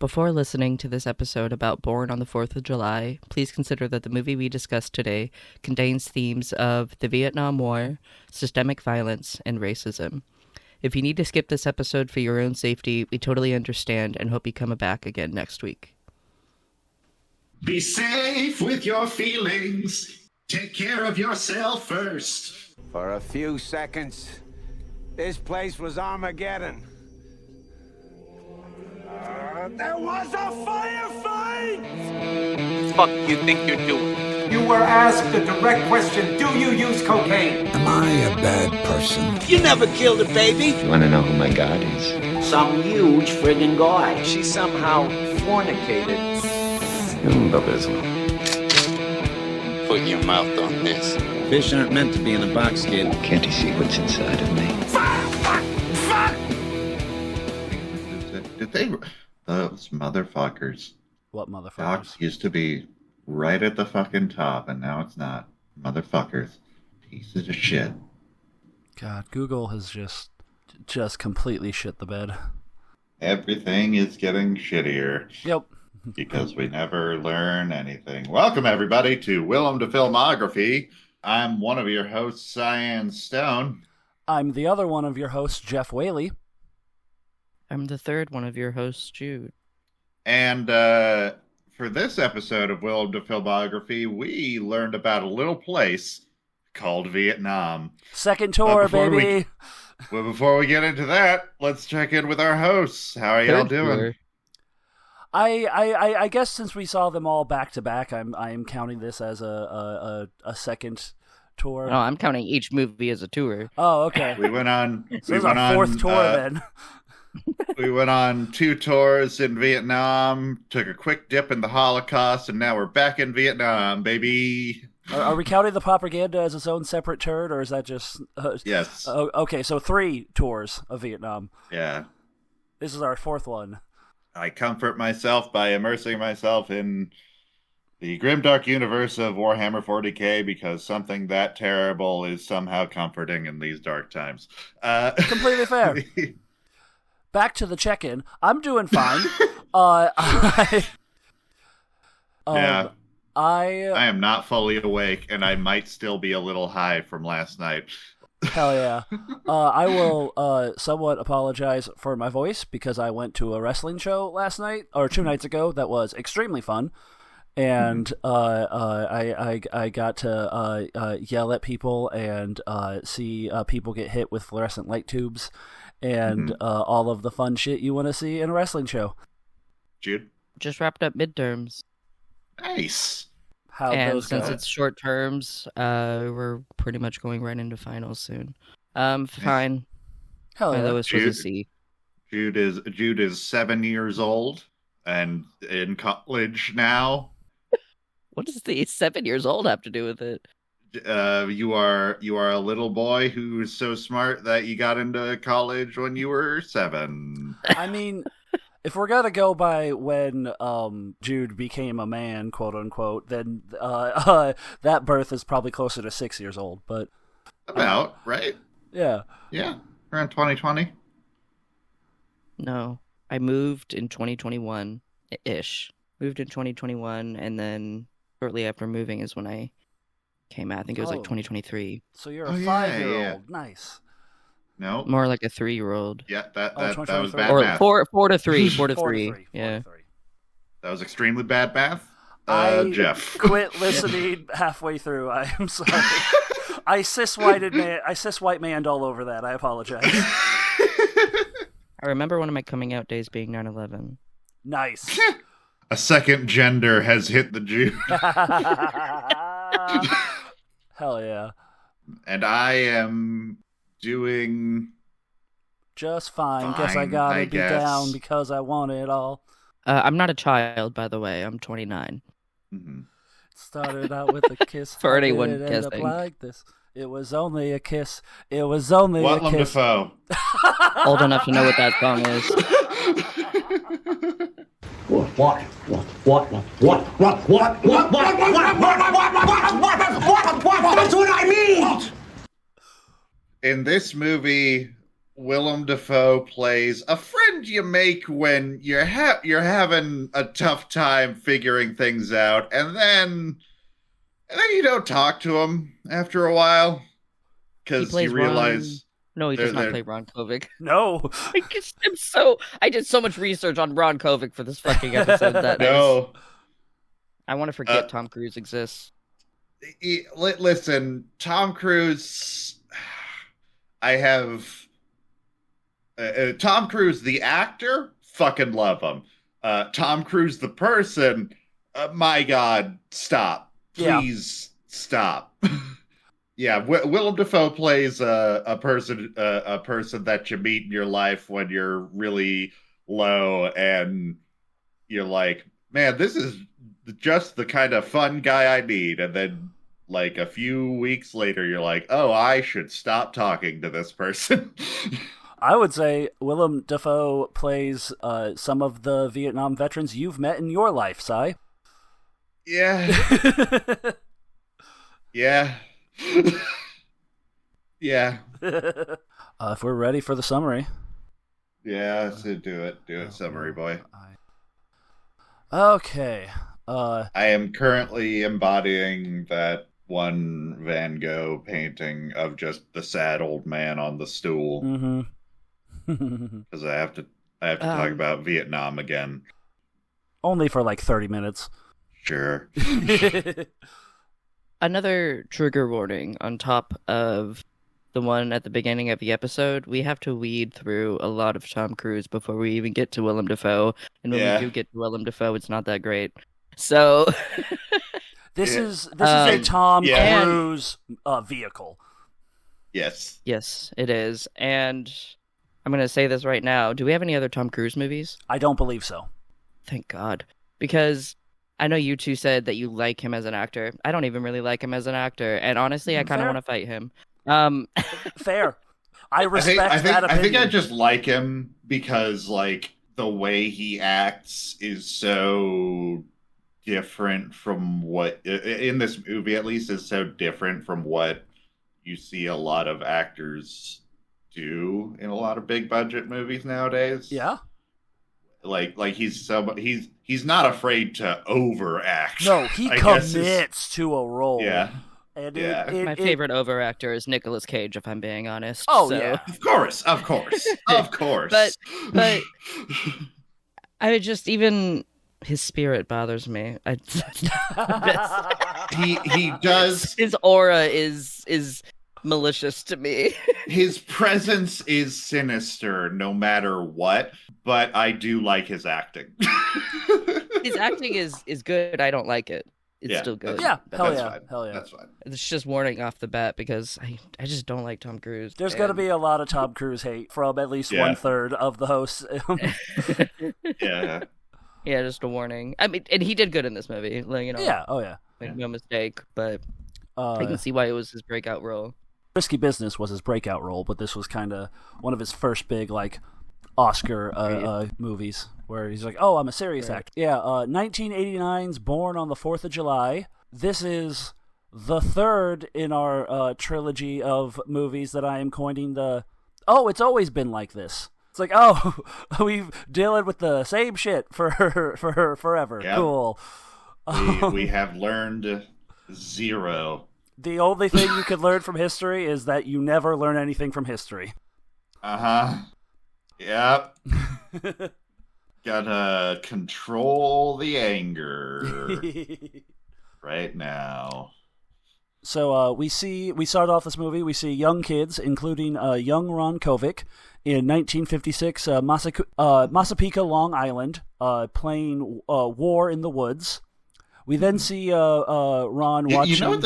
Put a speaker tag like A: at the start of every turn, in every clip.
A: Before listening to this episode about Born on the 4th of July, please consider that the movie we discussed today contains themes of the Vietnam War, systemic violence, and racism. If you need to skip this episode for your own safety, we totally understand and hope you come back again next week.
B: Be safe with your feelings. Take care of yourself first.
C: For a few seconds, this place was Armageddon. There was a firefight!
D: Fuck you think you're doing?
E: You were asked a direct question, do you use cocaine?
F: Am I a bad person?
C: You never killed a baby!
F: You want to know who my God is?
G: Some huge friggin' guy.
C: She somehow fornicated.
D: Put your mouth on this.
H: Fish aren't meant to be in a box, kid.
F: Can't you see what's inside of me?
I: Did they... Those motherfuckers.
J: What motherfuckers?
I: Docs used to be right at the fucking top, and now it's not. Motherfuckers. Pieces of shit.
J: God, Google has just completely shit the bed.
I: Everything is getting shittier.
J: Yep.
I: Because we never learn anything. Welcome, everybody, to Willem Dafoe Filmography. I'm one of your hosts, Cyan Stone.
J: I'm the other one of your hosts, Jeff Whaley.
A: I'm the third one of your hosts, Jude.
I: And for this episode of Willem Dafoe Filmography, we learned about a little place called Vietnam.
J: Second tour, baby.
I: Before we get into that, let's check in with our hosts. How are y'all doing?
A: Tour.
J: I guess since we saw them all back to back, I am counting this as a second tour.
A: No, I'm counting each movie as a tour.
J: Oh, okay.
I: We went on.
J: So this is our fourth tour then.
I: We went on 2 tours in Vietnam, took a quick dip in the Holocaust, and now we're back in Vietnam, baby.
J: Are we counting the propaganda as its own separate turd, or is that just...
I: Yes.
J: Okay, so 3 tours of Vietnam.
I: Yeah.
J: This is our 4th one.
I: I comfort myself by immersing myself in the grimdark universe of Warhammer 40k because something that terrible is somehow comforting in these dark times.
J: Completely fair. Back to the check-in. I'm doing fine.
I: Yeah.
J: I
I: am not fully awake, and I might still be a little high from last night.
J: Hell yeah. I will somewhat apologize for my voice because I went to a wrestling show last night, or 2 nights ago, that was extremely fun. And I got to yell at people and see people get hit with fluorescent light tubes and all of the fun shit you want to see in a wrestling show.
I: Jude?
A: Just wrapped up midterms.
I: Nice.
A: And since it's short terms, we're pretty much going right into finals soon. Fine.
J: Hell yeah.
A: My lowest was a C.
I: Jude is 7 years old and in college now.
A: What does the 7 years old have to do with it?
I: You are a little boy who's so smart that you got into college when you were 7.
J: I mean, if we're gonna go by when Jude became a man, quote unquote, then that birth is probably closer to 6 years old. But
I: about right?
J: Yeah.
I: Yeah, around 2020.
A: No, I moved in 2021-ish. Moved in 2021, and then shortly after moving is when I came out. I think it was like 2023.
J: So you're a 5-year-old.
I: Yeah.
J: Nice.
I: No.
A: More like a 3-year-old.
I: Yeah, that was bad
A: or
I: math.
A: 4 to 3. 4 to 3. Yeah.
I: That was extremely bad math. Jeff.
J: Quit listening halfway through. I am sorry. I cis-white maned all over that. I apologize.
A: I remember one of my coming out days being 9/11.
J: Nice.
I: A second gender has hit the Jew.
J: Hell yeah.
I: And I am doing
J: just fine. Guess I gotta be down because I want it all.
A: I'm not a child, by the way. I'm 29.
I: Mm-hmm.
J: Started out with a kiss.
A: For anyone
J: it
A: guessing.
J: End up like this. It was only a kiss. It was only a kiss.
I: Willem Dafoe.
A: Old enough to know what that song is.
G: What? That's what I mean!
I: In this movie, Willem Dafoe plays a friend you make when you're having a tough time figuring things out, and then you don't talk to him after a while because you realize.
A: No, he does not play Ron Kovic.
J: No.
A: I did so much research on Ron Kovic for this fucking episode that
I: No.
A: I want to forget Tom Cruise exists.
I: Listen, Tom Cruise. I have Tom Cruise the actor. Fucking love him. Tom Cruise the person. My God, stop! Please stop. Yeah, Willem Dafoe plays a person that you meet in your life when you're really low, and you're like, man, this is just the kind of fun guy I need. And then, like, a few weeks later, you're like, oh, I should stop talking to this person.
J: I would say Willem Dafoe plays some of the Vietnam veterans you've met in your life, Si.
I: Yeah. Yeah. Yeah.
J: If we're ready for the summary.
I: Yeah, so do it, summary boy.
J: Okay.
I: I am currently embodying that one Van Gogh painting of just the sad old man on the stool. Because I have to talk about Vietnam again.
J: Only for like 30 minutes.
I: Sure.
A: Another trigger warning on top of the one at the beginning of the episode. We have to weed through a lot of Tom Cruise before we even get to Willem Dafoe. And when we do get to Willem Dafoe, it's not that great. So
J: this is a Tom Cruise vehicle.
I: Yes.
A: Yes, it is. And I'm going to say this right now. Do we have any other Tom Cruise movies?
J: I don't believe so.
A: Thank God. Because I know you two said that you like him as an actor. I don't even really like him as an actor. And honestly, I kind of want to fight him.
J: Fair. I respect that opinion.
I: I think I just like him because, like, the way he acts is so different from what, in this movie at least, is so different from what you see a lot of actors do in a lot of big budget movies nowadays.
J: Yeah.
I: Like he's not afraid to overact.
J: No, he commits to a role.
I: Yeah.
J: And
A: my favorite overactor is Nicolas Cage, if I'm being honest.
J: Oh,
A: so.
J: yeah.
I: Of course.
A: But I just, even his spirit bothers me.
I: He does.
A: His aura is malicious to me.
I: His presence is sinister no matter what, but I do like his acting.
A: His acting is good. I don't like it. It's still good.
J: Yeah, hell yeah.
I: That's fine.
A: It's just warning off the bat because I just don't like Tom Cruise.
J: There's going to be a lot of Tom Cruise hate from at least 1/3 of the hosts.
I: Yeah.
A: Yeah, just a warning. I mean, and he did good in this movie. Like,
J: Yeah, oh yeah.
A: Make no mistake, but I can see why it was his breakout role.
J: Risky Business was his breakout role, but this was kind of one of his first big, like, Oscar movies where he's like, oh, I'm a serious actor. Yeah, 1989's Born on the 4th of July. This is the third in our trilogy of movies that I am coining it's always been like this. It's like, oh, we've dealing with the same shit for forever. Yep. Cool.
I: We have learned zero.
J: The only thing you could learn from history is that you never learn anything from history.
I: Uh-huh. Yep. Gotta control the anger right now.
J: So we start off this movie, we see young kids, including young Ron Kovic, in 1956 Massapequa, Long Island, playing War in the Woods. We then see Ron watching.
I: You know what?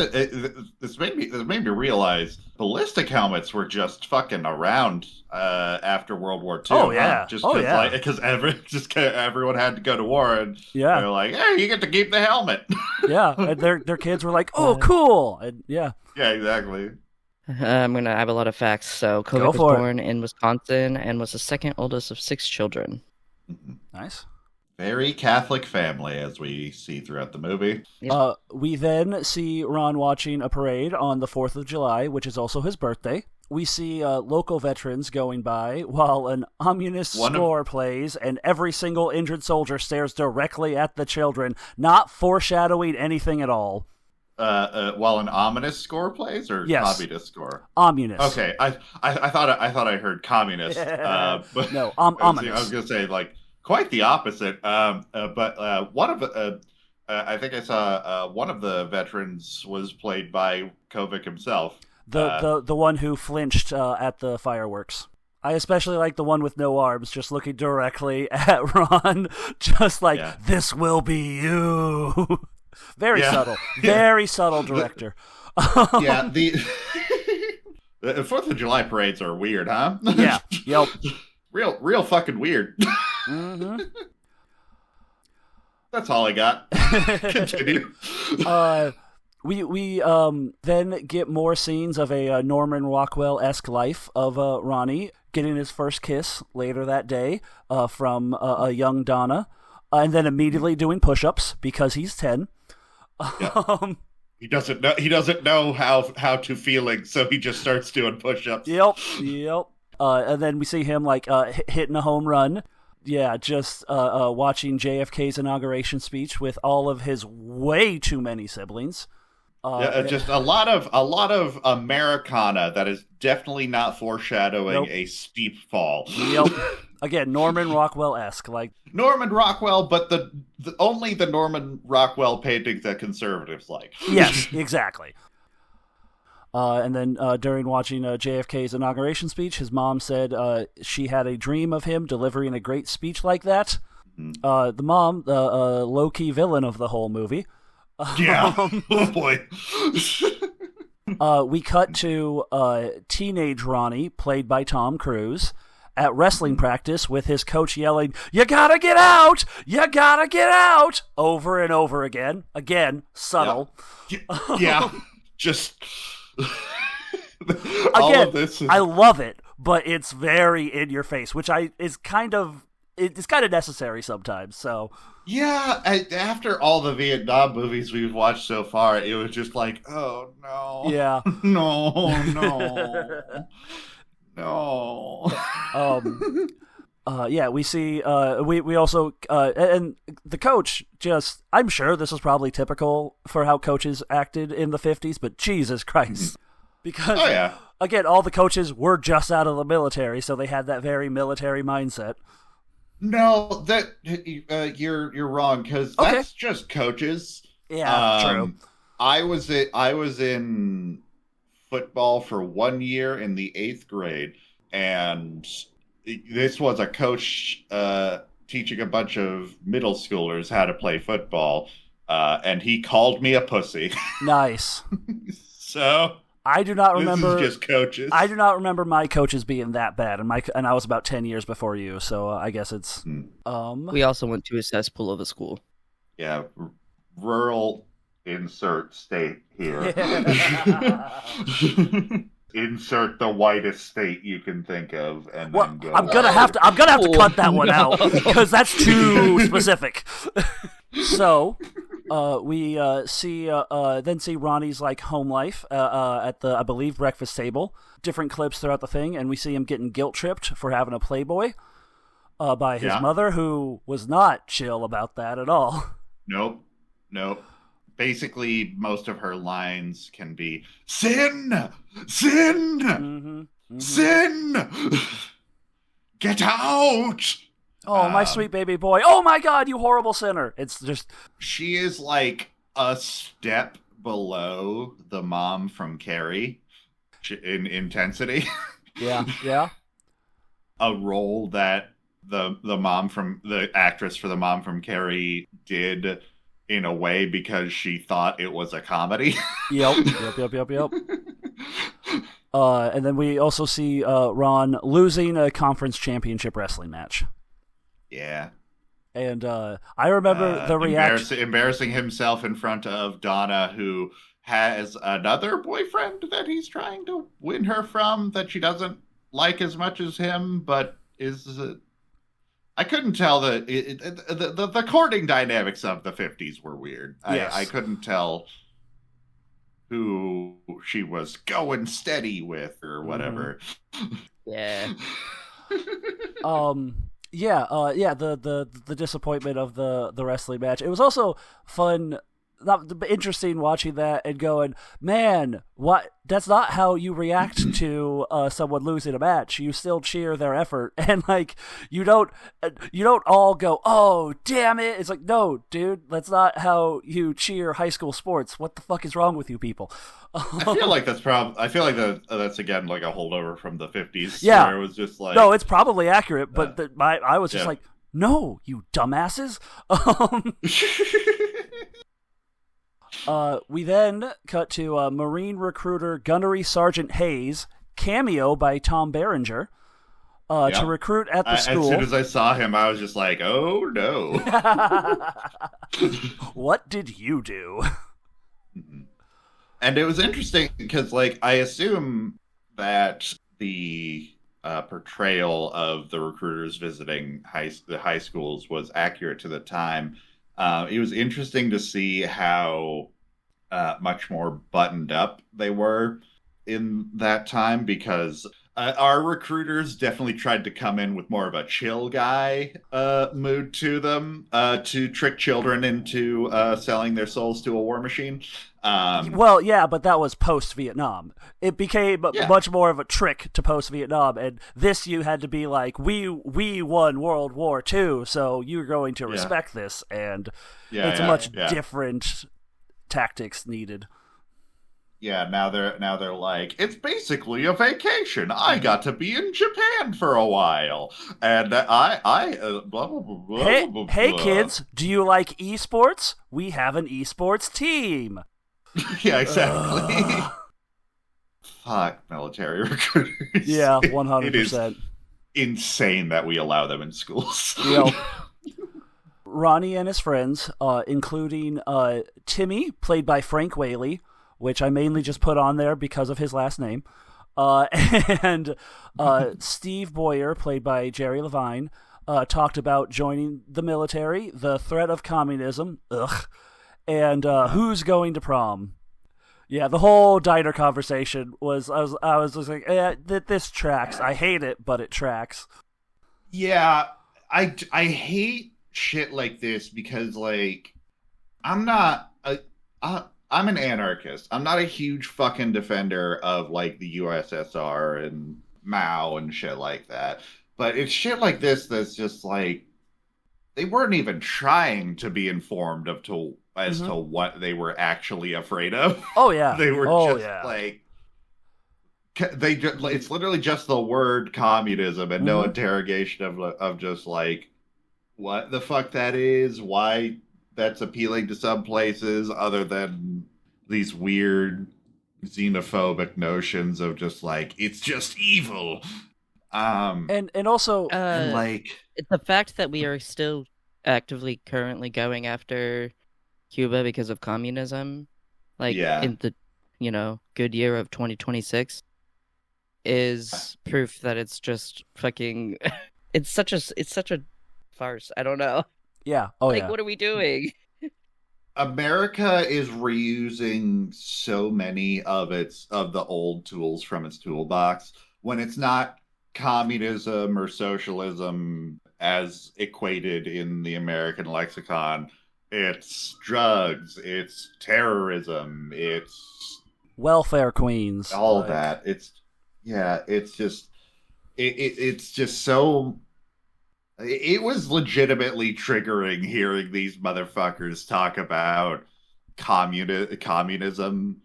I: This made me realize ballistic helmets were just fucking around after World War II.
J: Oh yeah,
I: because everyone had to go to war, and they're like, "Hey, you get to keep the helmet."
J: Yeah, and their kids were like, "Oh, cool!" And
I: yeah, exactly.
A: I have a lot of facts. So Kovic was born in Wisconsin and was the second oldest of 6 children.
J: Nice.
I: Very Catholic family, as we see throughout the movie.
J: We then see Ron watching a parade on the 4th of July, which is also his birthday, we see local veterans going by while an ominous score plays, and every single injured soldier stares directly at the children, not foreshadowing anything at all.
I: While an ominous score plays, or
J: yes.
I: Communist score?
J: Ominous.
I: Okay, I thought I heard communist. But
J: no, ominous.
I: I was gonna say like quite the opposite. But one of I think I saw one of the veterans was played by Kovic himself.
J: The one who flinched at the fireworks. I especially like the one with no arms, just looking directly at Ron, just like, this will be you. Very subtle. Very subtle director.
I: Yeah, the 4th of July parades are weird, huh?
J: Yeah, yep.
I: Real fucking weird.
J: Mm-hmm.
I: That's all I got. Continue.
J: We then get more scenes of a Norman Rockwell-esque life of Ronnie getting his first kiss later that day from a young Donna, and then immediately doing push-ups because he's 10.
I: Yep. He doesn't know how to feeling, so he just starts doing push-ups.
J: Yep. And then we see him like hitting a home run. Yeah, just watching JFK's inauguration speech with all of his way too many siblings.
I: Just a lot of Americana that is definitely not foreshadowing a steep fall.
J: Yep. Again, Norman Rockwell-esque, like
I: Norman Rockwell, but the only the Norman Rockwell paintings that conservatives like.
J: Yes, exactly. And then during watching JFK's inauguration speech, his mom said she had a dream of him delivering a great speech like that. Mm-hmm. The mom, the low-key villain of the whole movie.
I: Yeah. Oh boy.
J: We cut to teenage Ronnie, played by Tom Cruise, at wrestling practice with his coach yelling, "You gotta get out! You gotta get out!" over and over again. Again, subtle.
I: Yeah. Just
J: again,
I: all of this is...
J: I love it, but it's very in your face, which is kind of necessary sometimes. So
I: yeah, after all the Vietnam movies we've watched so far, it was just like, oh no,
J: yeah,
I: no.
J: Yeah, we see. We also and the coach just. I'm sure this is probably typical for how coaches acted in the 50s, but Jesus Christ, because again, all the coaches were just out of the military, so they had that very military mindset.
I: No, that you're wrong, because that's just coaches.
J: Yeah, true.
I: I was in football for 1 year in the 8th grade, and this was a coach teaching a bunch of middle schoolers how to play football, and he called me a pussy. Nice. So
J: I do not remember.
I: This is just coaches.
J: I do not remember my coaches being that bad, and I was about 10 years before you, so I guess it's.
A: We also went to a cesspool of a school.
I: Yeah, rural insert state here. Insert the whitest state you can think of, and then go.
J: I'm gonna have to cut that one out because that's too specific. So, we see Ronnie's like home life at the, I believe, breakfast table. Different clips throughout the thing, and we see him getting guilt tripped for having a Playboy by his mother, who was not chill about that at all.
I: Nope. Basically, most of her lines can be sin, sin, get out.
J: Oh, my sweet baby boy. Oh my God, you horrible sinner. It's just...
I: She is like a step below the mom from Carrie in intensity.
J: Yeah.
I: A role that the actress for the mom from Carrie did in a way because she thought it was a comedy.
J: Yep. And then we also see Ron losing a conference championship wrestling match.
I: Yeah.
J: And I remember the reaction.
I: Embarrassing himself in front of Donna, who has another boyfriend that he's trying to win her from that she doesn't like as much as him, but is... I couldn't tell the courting dynamics of the 50s were weird. Yes. I couldn't tell. who she was going steady with or whatever.
A: Yeah.
J: The disappointment of the wrestling match. It was also fun, interesting watching that and going, man, what? That's not how you react to someone losing a match. You still cheer their effort, and like you don't all go, oh damn it. It's like, no, dude, that's not how you cheer high school sports. What the fuck is wrong with you people?
I: I feel like that's again like a holdover from the 50s.
J: Yeah,
I: where it was just like,
J: no, it's probably accurate, but I was just like, no, you dumbasses. We then cut to Marine recruiter Gunnery Sergeant Hayes, cameo by Tom Berenger, to recruit at the school.
I: As soon as I saw him, I was just like, oh no.
J: What did you do?
I: And it was interesting because, like, I assume that the portrayal of the recruiters visiting the high schools was accurate to the time. It was interesting to see how much more buttoned up they were in that time, because our recruiters definitely tried to come in with more of a chill guy mood to them to trick children into selling their souls to a war machine.
J: Well, yeah, but that was post-Vietnam. It became much more of a trick to post-Vietnam, and this you had to be like, we won World War II, so you're going to respect this, and it's much different tactics needed.
I: Yeah, now they're like, it's basically a vacation. I got to be in Japan for a while, and I blah blah blah blah.
J: Hey kids, do you like esports? We have an esports team.
I: Yeah, exactly. Fuck military recruiters.
J: Yeah, 100%.
I: It is insane that we allow them in schools.
J: Ronnie and his friends, including Timmy, played by Frank Whaley, which I mainly just put on there because of his last name, and Steve Boyer, played by Jerry Levine, talked about joining the military, the threat of communism, and who's going to prom. Yeah, the whole diner conversation was, I was just like, this tracks. I hate it, but it tracks.
I: Yeah, I hate shit like this because, like, I'm an anarchist. I'm not a huge fucking defender of, like, the USSR and Mao and shit like that. But it's shit like this that's just, like, they weren't even trying to be informed as to what they were actually afraid of.
J: Oh, yeah.
I: They were like... it's literally just the word communism and no interrogation of just, like, what the fuck that is, why that's appealing to some places, other than these weird xenophobic notions of just like, it's just evil.
J: And also
A: it's the fact that we are still actively currently going after Cuba because of communism, like in the good year of 2026, is proof that it's just fucking it's such a farce. I don't know.
J: Yeah.
A: What are we doing?
I: America is reusing so many of the old tools from its toolbox when it's not communism or socialism as equated in the American lexicon. It's drugs, it's terrorism, it's
J: welfare queens,
I: all that. It's just so. It was legitimately triggering hearing these motherfuckers talk about communism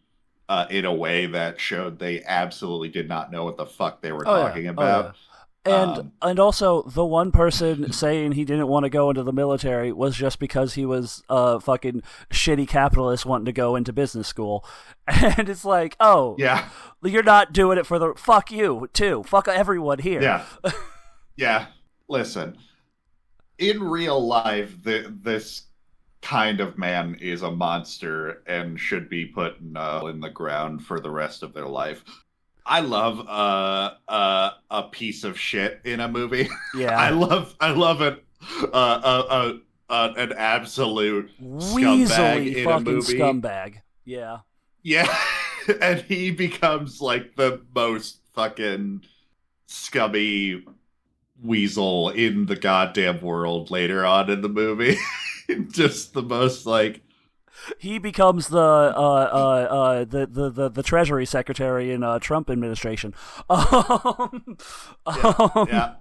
I: in a way that showed they absolutely did not know what the fuck they were talking about.
J: And also, the one person saying he didn't want to go into the military was just because he was a fucking shitty capitalist wanting to go into business school. And it's like, you're not doing it for the... Fuck you, too. Fuck everyone here.
I: Yeah. Yeah. Listen, in real life, this kind of man is a monster and should be put in the ground for the rest of their life. I love a piece of shit in a movie.
J: Yeah,
I: I love it. An absolute
J: weaselly
I: scumbag in
J: fucking
I: a movie.
J: scumbag. Yeah.
I: Yeah. and he becomes like the most fucking scummy weasel in the goddamn world later on in the movie. Just the most like
J: he becomes the Treasury Secretary in Trump administration.
I: Yeah.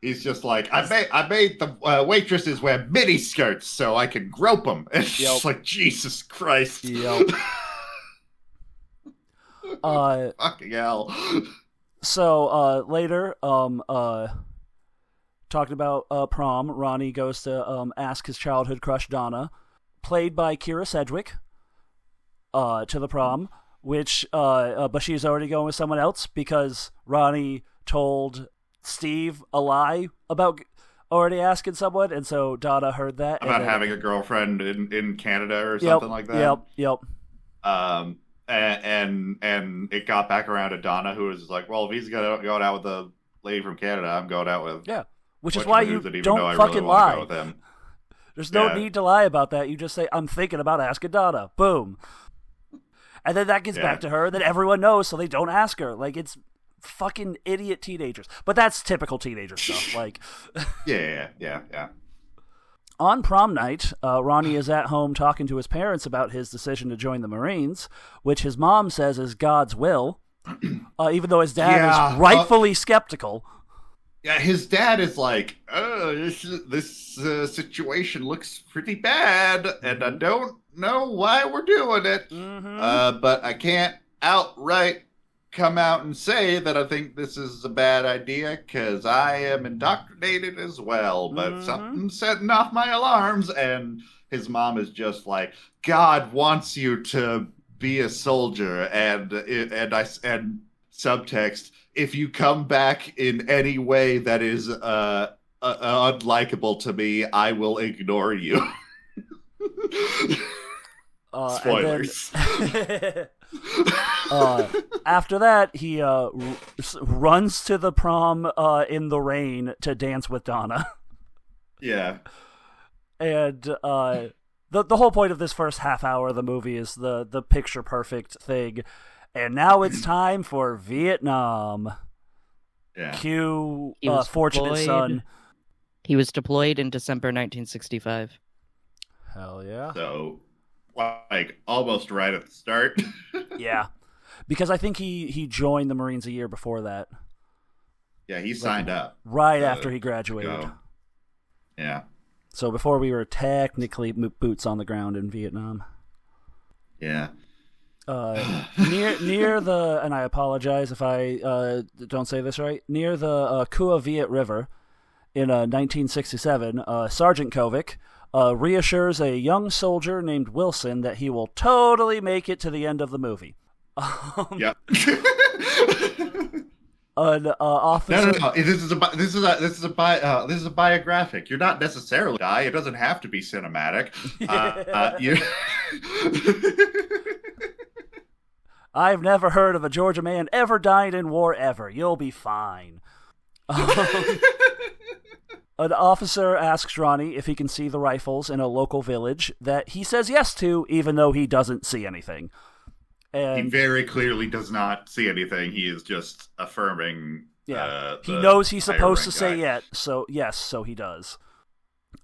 I: He's just like, I made the waitresses wear mini skirts so I can grope them. And it's just like, Jesus Christ.
J: Yep.
I: Fucking hell.
J: So later, talking about prom, Ronnie goes to ask his childhood crush Donna, played by Kira Sedgwick, to the prom, which but she's already going with someone else because Ronnie told Steve a lie about already asking someone, and so Donna heard that
I: about having a girlfriend in Canada or something like that.
J: Yep.
I: And it got back around to Donna, who was like, "Well, if he's going out with a lady from Canada, I'm going out with."
J: Yeah, which is why you don't fucking lie.
I: With him.
J: There's no need to lie about that. You just say, "I'm thinking about asking Donna." Boom. And then that gets back to her. Then everyone knows, so they don't ask her. Like, it's fucking idiot teenagers. But that's typical teenager stuff. Like,
I: yeah.
J: On prom night, Ronnie is at home talking to his parents about his decision to join the Marines, which his mom says is God's will, even though his dad is rightfully skeptical.
I: Yeah, his dad is like, "Oh, this situation looks pretty bad, and I don't know why we're doing it. But I can't outright come out and say that I think this is a bad idea because I am indoctrinated as well. But something's setting off my alarms." And his mom is just like, "God wants you to be a soldier," and subtext, "If you come back in any way that is unlikable to me, I will ignore you." Spoilers.
J: After that, he runs to the prom in the rain to dance with Donna.
I: Yeah.
J: And the whole point of this first half hour of the movie is the picture perfect thing. And now it's time for Vietnam.
I: Yeah.
J: Cue Fortunate Son.
A: He was deployed in December 1965.
J: Hell yeah.
I: So, like, almost right at the start.
J: Yeah. Because I think he joined the Marines a year before that.
I: Yeah, he signed up.
J: Right after he graduated.
I: Go. Yeah.
J: So before we were technically boots on the ground in Vietnam.
I: Yeah.
J: Near the, and I apologize if I don't say this right, near the Cua Viet River in 1967, Sergeant Kovic reassures a young soldier named Wilson that he will totally make it to the end of the movie.
I: Yep.
J: An officer.
I: No. This is a biographic. You're not necessarily die. It doesn't have to be cinematic.
J: I've never heard of a Georgia man ever dying in war ever. You'll be fine. An officer asks Ronnie if he can see the rifles in a local village that he says yes to, even though he doesn't see anything. And
I: he very clearly does not see anything. He is just affirming.
J: Yeah, he knows he's supposed to say yes, so he does.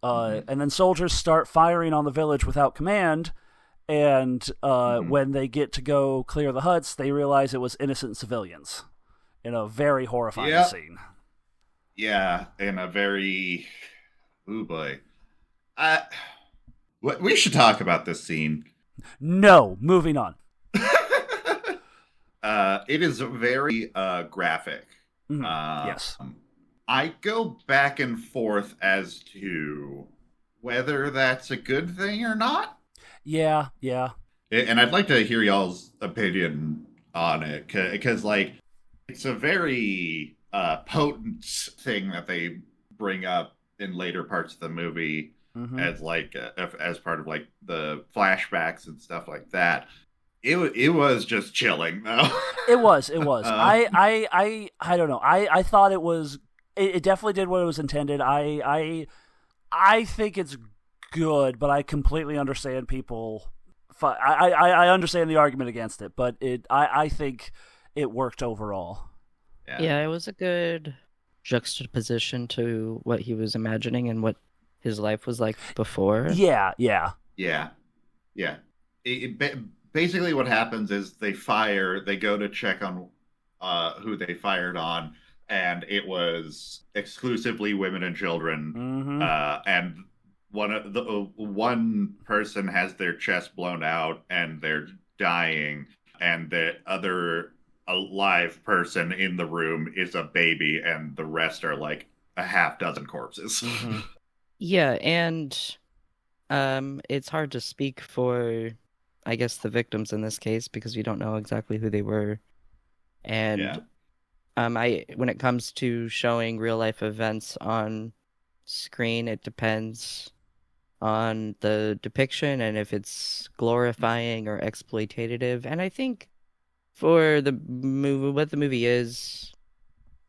J: And then soldiers start firing on the village without command, and when they get to go clear the huts, they realize it was innocent civilians in a very horrifying scene.
I: Yeah, in a very... Ooh, boy. We should talk about this scene.
J: No, moving on.
I: It is very graphic.
J: Yes.
I: I go back and forth as to whether that's a good thing or not.
J: Yeah.
I: And I'd like to hear y'all's opinion on it, because, like, it's a very potent thing that they bring up in later parts of the movie as, like, as part of, like, the flashbacks and stuff like that. It was just chilling, though. It was.
J: I don't know. I thought it was. It definitely did what it was intended. I think it's good, but I completely understand people I understand the argument against it, but I think it worked overall.
A: Yeah, it was a good juxtaposition to what he was imagining and what his life was like before.
J: Yeah.
I: Basically, what happens is they go to check on who they fired on, and it was exclusively women and children. And one person has their chest blown out and they're dying, and the other alive person in the room is a baby, and the rest are like a half dozen corpses.
A: Yeah, and it's hard to speak for, I guess, the victims in this case because we don't know exactly who they were. And when it comes to showing real life events on screen, it depends on the depiction and if it's glorifying or exploitative. And I think for the movie, what the movie is,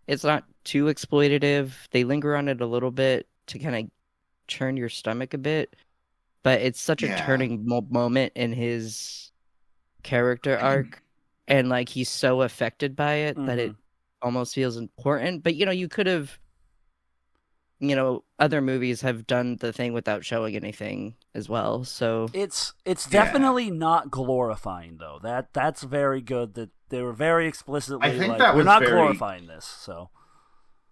A: it's not too exploitative. They linger on it a little bit to kind of churn your stomach a bit, but it's such a turning moment in his character arc, and like he's so affected by it that it almost feels important. But you could have, other movies have done the thing without showing anything as well. So
J: it's definitely not glorifying though. That's very good that they were very explicitly
I: I think
J: like,
I: that
J: we're
I: was
J: not
I: very...
J: glorifying this. So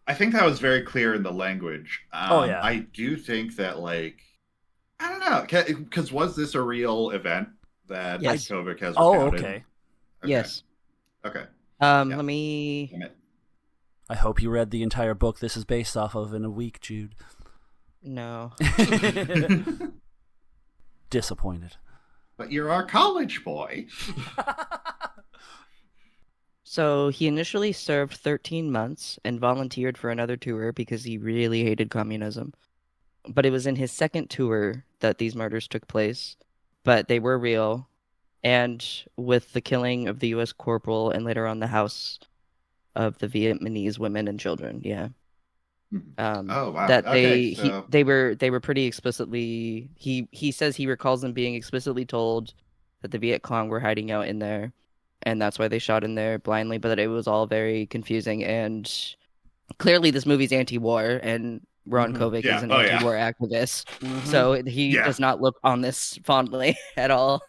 I: I think that was very clear in the language. I do think that, like, I don't know, because was this a real event that Kovic has recounted?
J: Okay.
A: Yes.
I: Okay.
A: Let me...
J: I hope you read the entire book this is based off of in a week, Jude.
A: No.
J: Disappointed.
I: But you're our college boy.
A: So he initially served 13 months and volunteered for another tour because he really hated communism. But it was in his second tour that these murders took place. But they were real. And with the killing of the U.S. corporal and later on the house of the Vietnamese women and children,
I: oh wow!
A: That
I: so...
A: they were pretty explicitly. He says he recalls them being explicitly told that the Viet Cong were hiding out in there, and that's why they shot in there blindly. But that it was all very confusing, and clearly this movie's anti-war, and Ron Kovic is an anti-war activist, so he does not look on this fondly at all.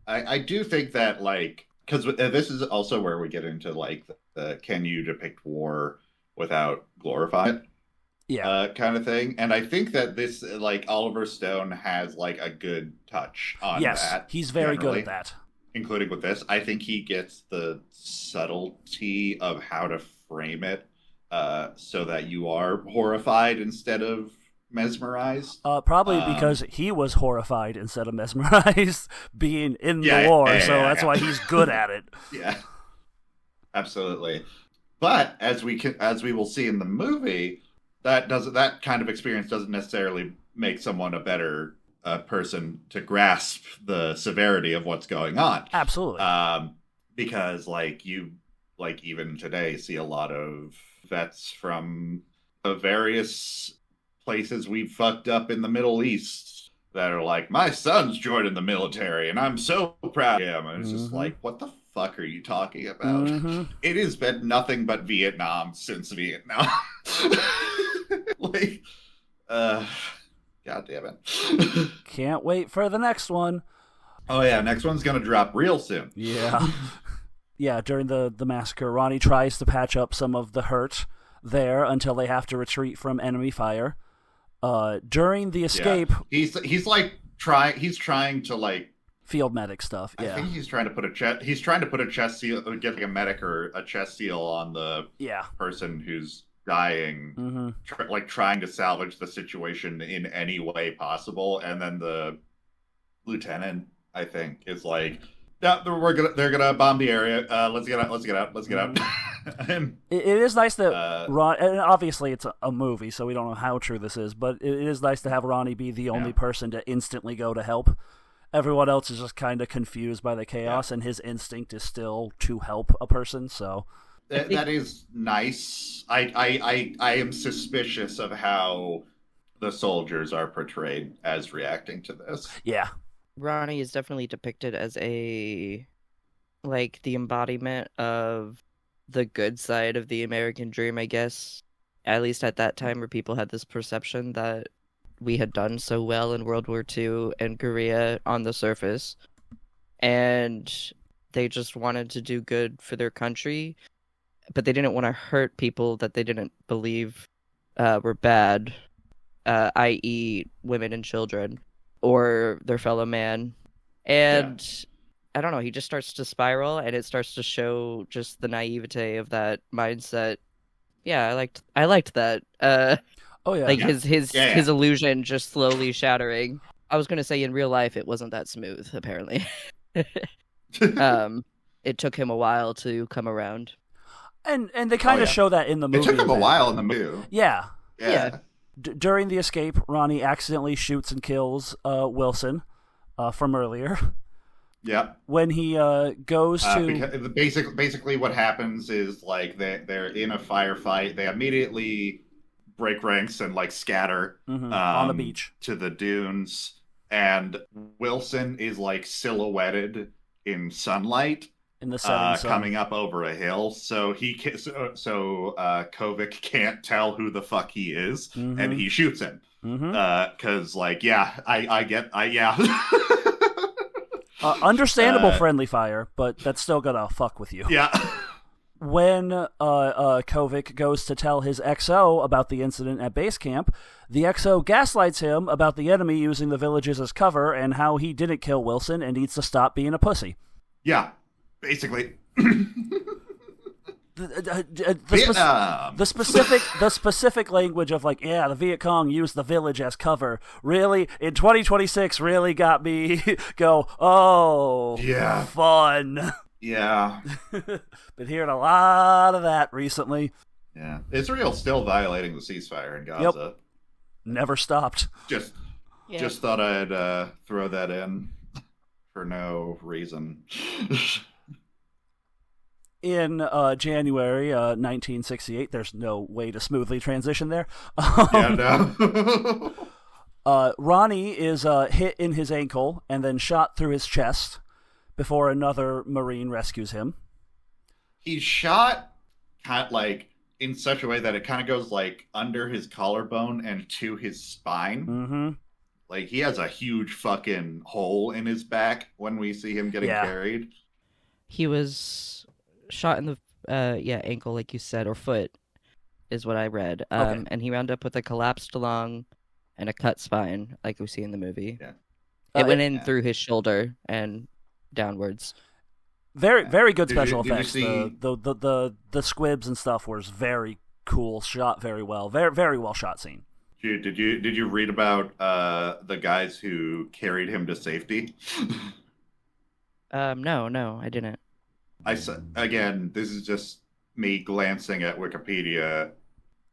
I: I do think that, like, because this is also where we get into, like, the can you depict war without glorifying it kind of thing. And I think that this, like, Oliver Stone has, like, a good touch on that.
J: Yes, he's very good at that.
I: Including with this. I think he gets the subtlety of how to frame it so that you are horrified instead of mesmerized.
J: Probably because he was horrified instead of mesmerized being in the war, so that's why he's good at it.
I: Yeah, absolutely. But as we will see in the movie, that kind of experience doesn't necessarily make someone a better person to grasp the severity of what's going on.
J: Absolutely.
I: Because even today, see a lot of vets from the various places we fucked up in the Middle East that are like, my son's joining the military and I'm so proud of him. And it's just like, what the fuck are you talking about? It has been nothing but Vietnam since Vietnam. God damn it.
J: Can't wait for the next one.
I: Oh yeah, next one's gonna drop real soon.
J: Yeah. Yeah, during the massacre, Ronnie tries to patch up some of the hurt there until they have to retreat from enemy fire. During the escape,
I: he's trying to, like,
J: field medic stuff. Yeah,
I: I think he's trying to put a chest seal, get like a medic or a chest seal on the person who's dying, trying to salvage the situation in any way possible. And then the lieutenant, I think, is like, yeah, they're gonna bomb the area. Let's get out. And,
J: it is nice that Ron, and obviously it's a movie, so we don't know how true this is, but it is nice to have Ronnie be the only person to instantly go to help. Everyone else is just kind of confused by the chaos, and his instinct is still to help a person. So
I: that is nice. I am suspicious of how the soldiers are portrayed as reacting to this.
J: Yeah.
A: Ronnie is definitely depicted as the embodiment of the good side of the American dream, I guess. At least at that time, where people had this perception that we had done so well in World War II and Korea on the surface, and they just wanted to do good for their country, but they didn't want to hurt people that they didn't believe were bad, i.e., women and children, or their fellow man. And I don't know, he just starts to spiral, and it starts to show just the naivete of that mindset. Yeah, I liked that. His illusion just slowly shattering. I was gonna say in real life it wasn't that smooth, apparently. It took him a while to come around.
J: And they kind of show that in the movie.
I: It took him a while in the movie.
J: Yeah.
A: Yeah.
J: During the escape, Ronnie accidentally shoots and kills Wilson from earlier.
I: Yeah.
J: When he goes to...
I: Basically what happens is, like, they're in a firefight. They immediately break ranks and, like, scatter
J: on the beach
I: to the dunes. And Wilson is, like, silhouetted in sunlight.
J: In the setting sun.
I: Coming up over a hill, so Kovic can't tell who the fuck he is, and he shoots him. Because,
J: understandable friendly fire, but that's still gonna fuck with you.
I: Yeah.
J: When Kovic goes to tell his XO about the incident at base camp, the XO gaslights him about the enemy using the villages as cover and how he didn't kill Wilson and needs to stop being a pussy.
I: Yeah. Basically,
J: the specific language of the Viet Cong used the village as cover really in 2026 really got me go, oh
I: yeah,
J: fun.
I: Yeah.
J: Been hearing a lot of that recently.
I: Yeah, Israel's still violating the ceasefire in Gaza.
J: Yep. Never stopped.
I: Just thought I'd throw that in for no reason.
J: In January 1968, there's no way to smoothly transition there. Ronnie is hit in his ankle and then shot through his chest before another Marine rescues him.
I: He's shot kind of like in such a way that it kind of goes like under his collarbone and to his spine. Like he has a huge fucking hole in his back when we see him getting carried.
A: He was shot in the ankle, like you said, or foot, is what I read. And he wound up with a collapsed lung and a cut spine, like we see in the movie.
I: Yeah.
A: It went in through his shoulder and downwards.
J: Very good special
I: did you
J: effects.
I: see...
J: The squibs and stuff was very cool, shot very well. Very well shot scene.
I: Did you read about the guys who carried him to safety?
A: No, I didn't.
I: Again, this is just me glancing at Wikipedia,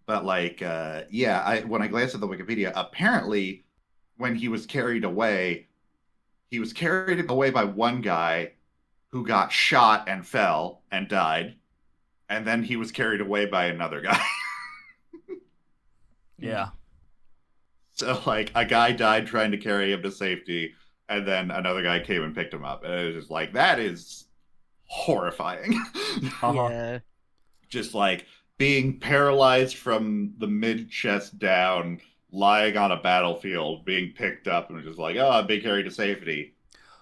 I: but when I glanced at the Wikipedia, apparently when he was carried away by one guy who got shot and fell and died, and then he was carried away by another guy.
J: Yeah.
I: So, a guy died trying to carry him to safety, and then another guy came and picked him up. And it was just that is horrifying.
A: Yeah.
I: Just being paralyzed from the mid-chest down, lying on a battlefield, being picked up, and just I'm being carried to safety.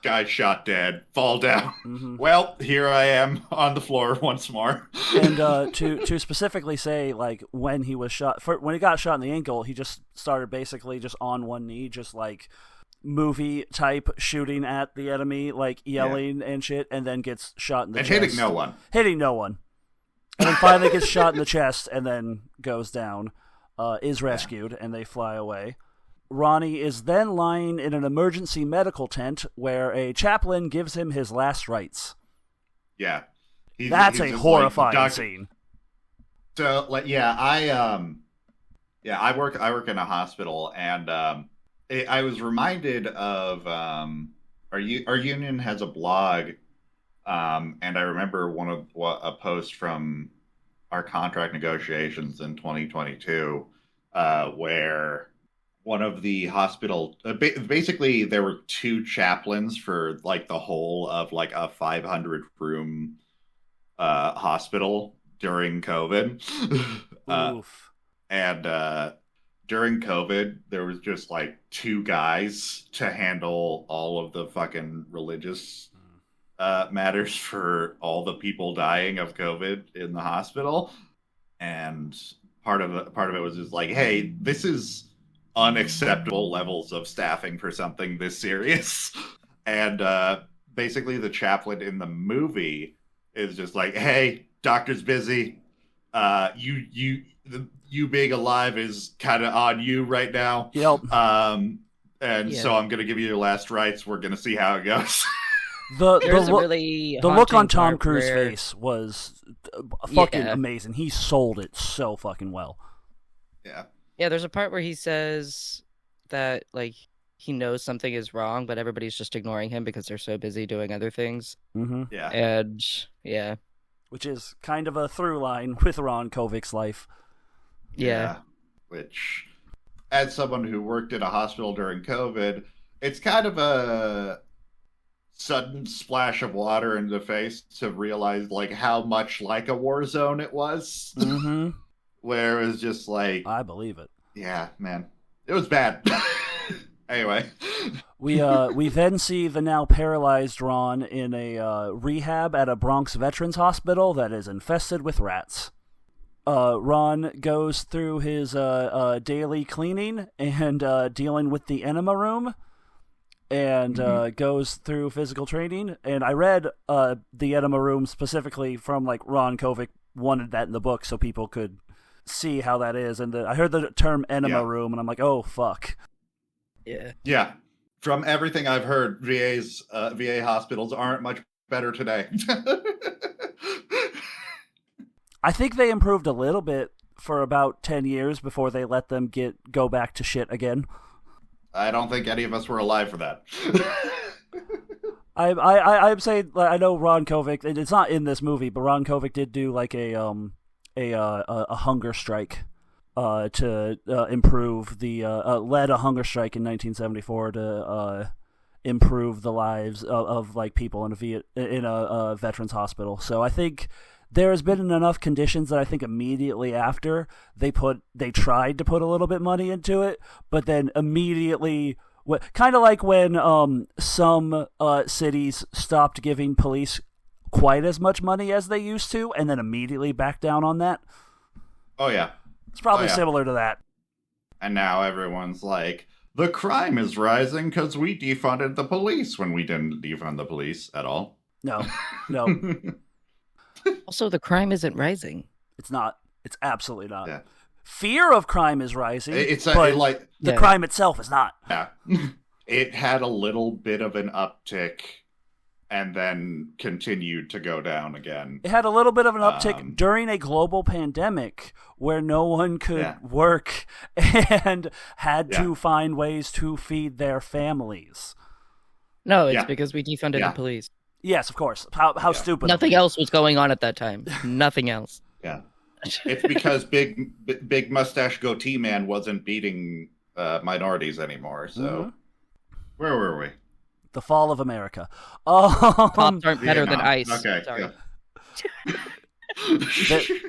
I: Guy shot dead, fall down. Well, here I am on the floor once more.
J: And to specifically say, when he was shot, when he got shot in the ankle, he just started basically just on one knee, just movie type shooting at the enemy, yelling and shit, and then gets shot in the chest.
I: And hitting no one.
J: And then finally gets shot in the chest and then goes down, is rescued, and they fly away. Ronnie is then lying in an emergency medical tent where a chaplain gives him his last rites.
I: Yeah.
J: That's a horrifying scene.
I: So, I work in a hospital, and I was reminded of our union has a blog, and I remember a post from our contract negotiations in 2022 where one of the hospital, basically there were two chaplains for like the whole of like a 500 room hospital during COVID.
J: Oof.
I: And during COVID, there was just like two guys to handle all of the fucking religious matters for all the people dying of COVID in the hospital. And part of it was just like, hey, this is unacceptable levels of staffing for something this serious. And basically the chaplain in the movie is just like, hey, doctor's busy. You being alive is kind of on you right now.
J: Yep.
I: So I'm gonna give you your last rites. We're gonna see how it goes.
J: The look on Tom
A: part
J: Cruise's
A: where-
J: face was fucking
A: Yeah.
J: amazing. He sold it so fucking well.
I: Yeah.
A: Yeah, there's a part where he says that like he knows something is wrong, but everybody's just ignoring him because they're so busy doing other things.
J: Mm-hmm.
I: Yeah.
A: And yeah.
J: Which is kind of a through line with Ron Kovic's life.
A: Yeah.
I: Which, as someone who worked in a hospital during COVID, it's kind of a sudden splash of water in the face to realize like how much like a war zone it was.
J: Mm-hmm.
I: Where it was just like,
J: I believe it.
I: yeah, man, it was bad. Anyway,
J: we then see the now paralyzed Ron in a rehab at a Bronx Veterans Hospital that is infested with rats. Ron goes through his daily cleaning and dealing with the enema room, and goes through physical training. And I read the enema room specifically from like Ron Kovic wanted that in the book so people could see how that is. And I heard the term enema room, and I'm like, oh fuck.
A: Yeah.
I: yeah. From everything I've heard, VA hospitals aren't much better today.
J: I think they improved a little bit for about 10 years before they let them go back to shit again.
I: I don't think any of us were alive for that.
J: I'm saying, I know Ron Kovic, it's not in this movie, but Ron Kovic did do like a hunger strike to improve led a hunger strike in 1974 to improve the lives of like people in a veterans hospital. So I think there has been enough conditions that I think immediately after they tried to put a little bit money into it, but then immediately, kind of like when some cities stopped giving police quite as much money as they used to, and then immediately backed down on that.
I: Oh yeah,
J: it's probably similar to that.
I: And now everyone's like, the crime is rising because we defunded the police when we didn't defund the police at all.
J: No.
A: Also, the crime isn't rising.
J: It's not. It's absolutely not.
I: Yeah.
J: Fear of crime is rising.
I: But
J: the crime itself is not.
I: Yeah. It had a little bit of an uptick and then continued to go down again.
J: It had a little bit of an uptick during a global pandemic where no one could work and had to find ways to feed their families.
A: No, it's because we defunded the police.
J: Yes, of course. How stupid.
A: Nothing else was going on at that time. Nothing else.
I: Yeah. It's because big mustache goatee man wasn't beating minorities anymore. So where were we?
J: The fall of America.
A: Cops aren't better than ICE.
I: Okay.
A: Sorry.
I: Yeah.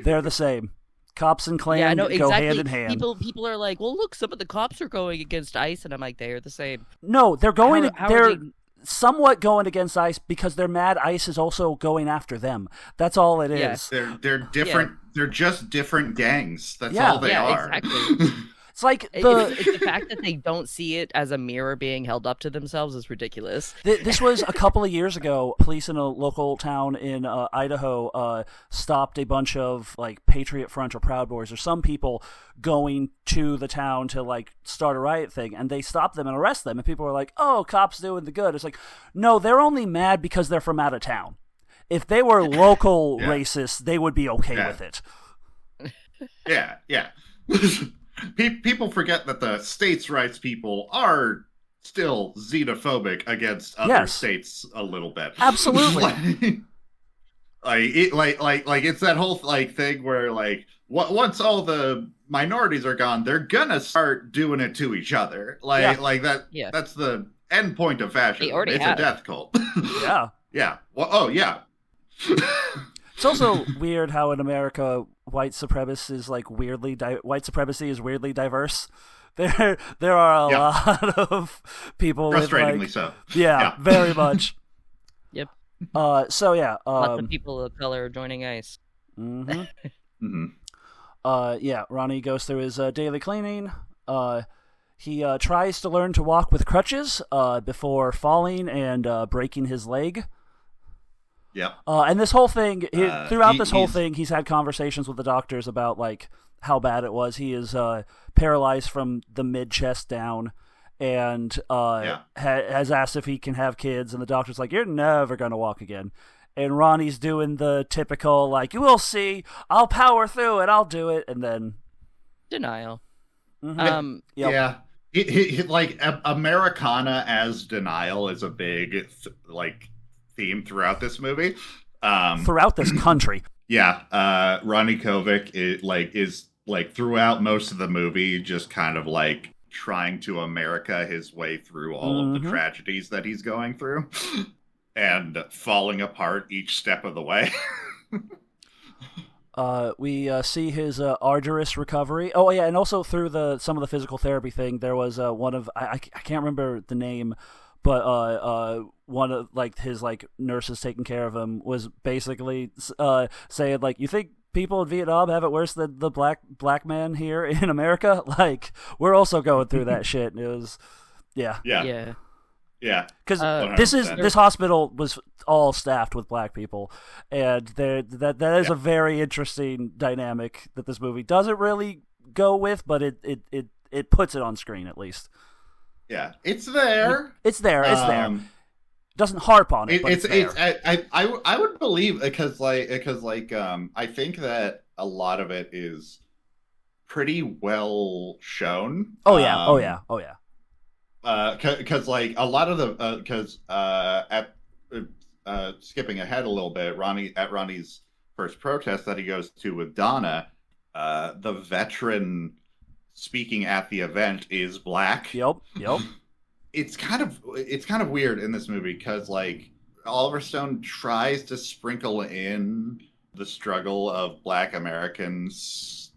J: They're the same. Cops and Klan
A: I know,
J: go
A: exactly.
J: hand in hand.
A: People are like, well, look, some of the cops are going against ICE, and I'm like, they are the same.
J: No, they're going. They're
A: they...
J: somewhat going against ICE because they're mad ICE is also going after them. That's all it is.
I: They're different. They're just different gangs. That's all they are.
A: Exactly.
J: It's like
A: it's the fact that they don't see it as a mirror being held up to themselves is ridiculous.
J: This was a couple of years ago. Police in a local town in Idaho stopped a bunch of like Patriot Front or Proud Boys or some people going to the town to like start a riot thing, and they stopped them and arrest them. And people were like, "Oh, cops doing the good." It's like, no, they're only mad because they're from out of town. If they were local racists, they would be okay with it.
I: Yeah. People forget that the states' rights people are still xenophobic against other states a little bit.
J: Absolutely.
I: like it's that whole like thing where like once all the minorities are gone, they're gonna start doing it to each other. Like that.
A: Yeah.
I: That's the end point of fascism.
A: They already
I: It's
A: have.
I: a death cult.
J: Yeah.
I: Yeah. Well, oh yeah.
J: It's also weird how in America white supremacy is weirdly diverse. There are a lot of people
I: Frustratingly
J: with
I: so.
J: Yeah, very much.
A: Yep.
J: So yeah,
A: Lots of people of color joining ICE.
J: Mm-hmm.
I: Mm-hmm.
J: Yeah, Ronnie goes through his daily cleaning. He tries to learn to walk with crutches before falling and breaking his leg.
I: Yeah.
J: And this whole thing, throughout this whole thing, he's had conversations with the doctors about how bad it was. He is paralyzed from the mid-chest down, and has asked if he can have kids, and the doctor's like, "You're never gonna walk again." And Ronnie's doing the typical "You will see, I'll power through it, I'll do it," and then
A: Denial.
J: Mm-hmm.
I: Yeah. Americana as denial is a big theme throughout this movie.
J: Throughout this country.
I: Yeah. Ronnie Kovic is throughout most of the movie just kind of trying to America his way through all of the tragedies that he's going through and falling apart each step of the way.
J: We see his arduous recovery. Oh yeah, and also through some of the physical therapy thing, there was one of I can't remember the name, but one of his nurses taking care of him was basically saying you think people in Vietnam have it worse than the black man here in America? We're also going through that shit. And it was yeah. Because this hospital was all staffed with black people, and that is a very interesting dynamic that this movie doesn't really go with, but it puts it on screen at least.
I: Yeah, it's there.
J: It's there. Doesn't harp on it, but it's there.
I: I would believe because I think that a lot of it is pretty well shown.
J: Oh yeah.
I: Because a lot of the skipping ahead a little bit, Ronnie's first protest that he goes to with Donna, the veteran speaking at the event is black.
J: Yep.
I: It's kind of weird in this movie because Oliver Stone tries to sprinkle in the struggle of black Americans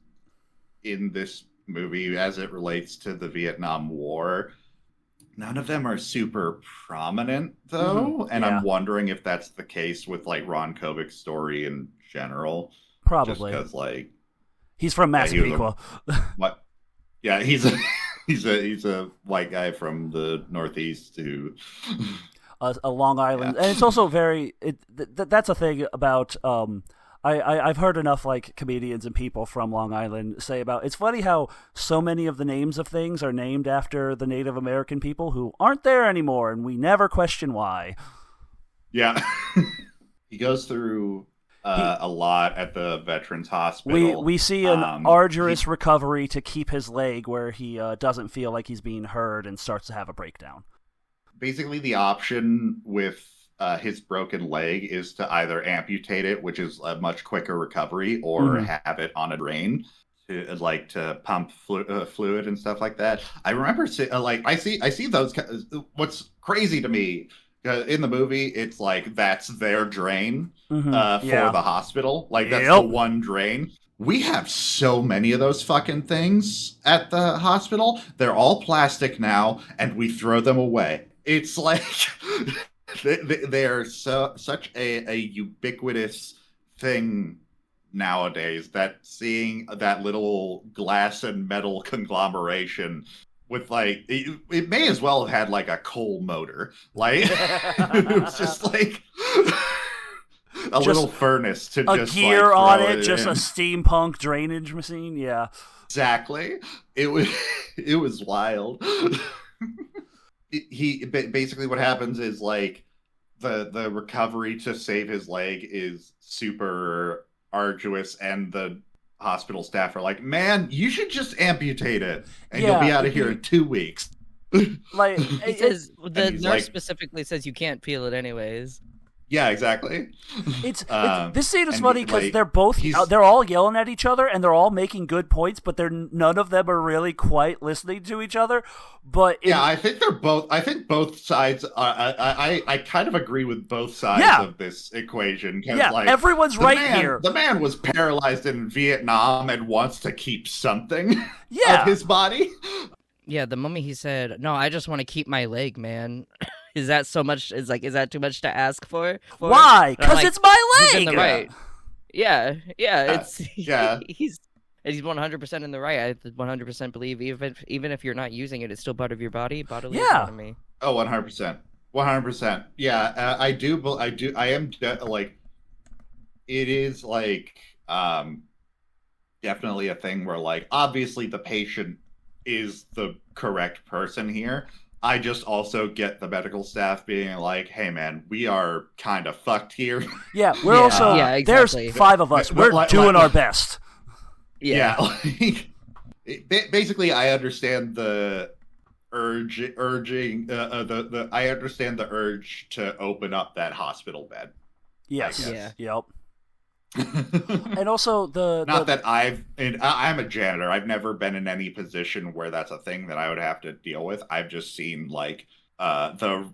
I: in this movie as it relates to the Vietnam War. None of them are super prominent though, and I'm wondering if that's the case with Ron Kovic's story in general.
J: Probably
I: because
J: he's from Massapequa.
I: What? Yeah, he's a white guy from the Northeast who
J: a Long Island, and it's also that's a thing about I've heard enough comedians and people from Long Island say about it's funny how so many of the names of things are named after the Native American people who aren't there anymore, and we never question why.
I: Yeah. He goes through a lot at the Veterans Hospital.
J: We see an arduous recovery to keep his leg where he doesn't feel like he's being heard and starts to have a breakdown.
I: Basically, the option with his broken leg is to either amputate it, which is a much quicker recovery, or have it on a drain to pump fluid and stuff like that. I remember I see those. What's crazy to me in the movie, it's that's their drain for the hospital. That's the one drain. We have so many of those fucking things at the hospital. They're all plastic now, and we throw them away. It's they're such a ubiquitous thing nowadays that seeing that little glass and metal conglomeration with it may as well have had a coal motor. It was just a little furnace to
J: a
I: just
J: gear
I: throw
J: on it,
I: in.
J: just a steampunk drainage machine. Yeah,
I: exactly. It was wild. He basically what happens is the recovery to save his leg is super arduous, and the hospital staff are like, "Man, you should just amputate it, and you'll be out of here in 2 weeks."
A: He says the nurse specifically says you can't peel it anyways.
I: Yeah, exactly.
J: This scene is
I: and
J: funny because
I: like,
J: they're all yelling at each other and they're all making good points, but none of them are really quite listening to each other. But
I: I think both sides. I kind of agree with both sides of this equation.
J: Yeah,
I: like,
J: everyone's here.
I: The man was paralyzed in Vietnam and wants to keep something
J: of
I: his body.
A: Yeah, the moment he said, "No, I just want to keep my leg, man." Is that so much? Is that too much to ask for?
J: Why? Because it's my leg.
A: He's in the right. Yeah. He's 100% in the right. I 100% believe even if you're not using it, it's still part of your bodily autonomy.
I: Oh, 100%, 100%. Yeah, I do. I am like, it is like definitely a thing where like obviously the patient is the correct person here. I just also get the medical staff being like, hey, man, we are kind of fucked here.
J: Yeah, we're also...
A: exactly.
J: There's 5 of us. We're doing our best.
I: Yeah. Basically, I understand the urging... I understand the urge to open up that hospital bed.
J: Yes. Yep. And also
I: I'm a janitor. I've never been in any position where that's a thing that I would have to deal with. I've just seen like the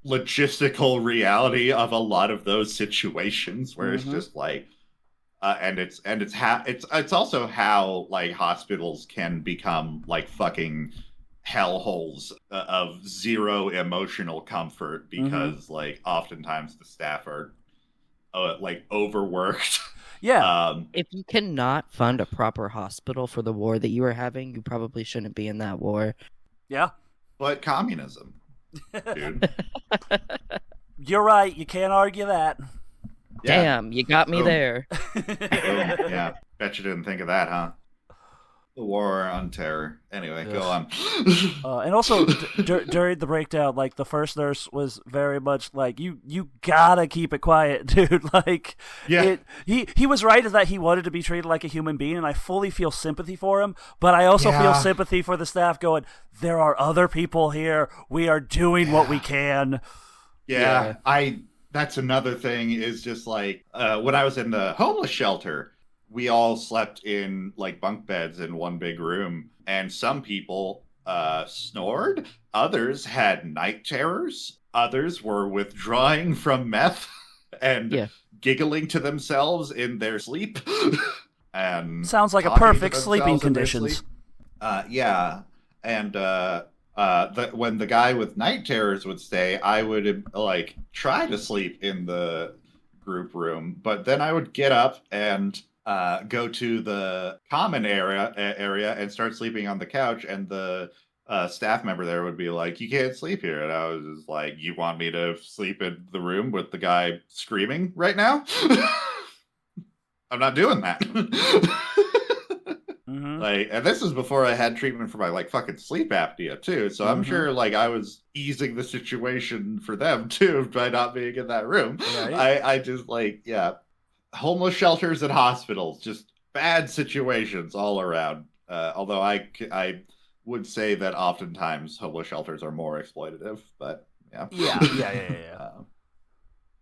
I: logistical reality of a lot of those situations where it's just like it's also how like hospitals can become like fucking hellholes of zero emotional comfort because like oftentimes the staff are like overworked.
J: Yeah.
A: If you cannot fund a proper hospital for the war that you are having, you probably shouldn't be in that war.
J: Yeah.
I: But communism, dude.
J: You're right. You can't argue that.
I: Yeah.
A: Damn, you got me there.
I: Yeah. Bet you didn't think of that, huh? The war on terror. Anyway, go on.
J: And also, during the breakdown, like, the first nurse was very much like, you gotta keep it quiet, dude. Like, he was right in that he wanted to be treated like a human being, and I fully feel sympathy for him, but I also feel sympathy for the staff going, there are other people here. We are doing what we can.
I: Yeah. That's another thing is just like, when I was in the homeless shelter, we all slept in like bunk beds in one big room, and some people snored, others had night terrors, others were withdrawing from meth and giggling to themselves in their sleep. And
J: sounds like a perfect sleeping conditions.
I: And when the guy with night terrors would stay, I would like try to sleep in the group room, but then I would get up and go to the common area and start sleeping on the couch, and the staff member there would be like, you can't sleep here. And I was just like, you want me to sleep in the room with the guy screaming right now? I'm not doing that. Like, and this is before I had treatment for my like fucking sleep apnea too, so I'm sure like I was easing the situation for them too by not being in that room. Right. I just like, homeless shelters and hospitals, just bad situations all around. Although I would say that oftentimes homeless shelters are more exploitative, but yeah.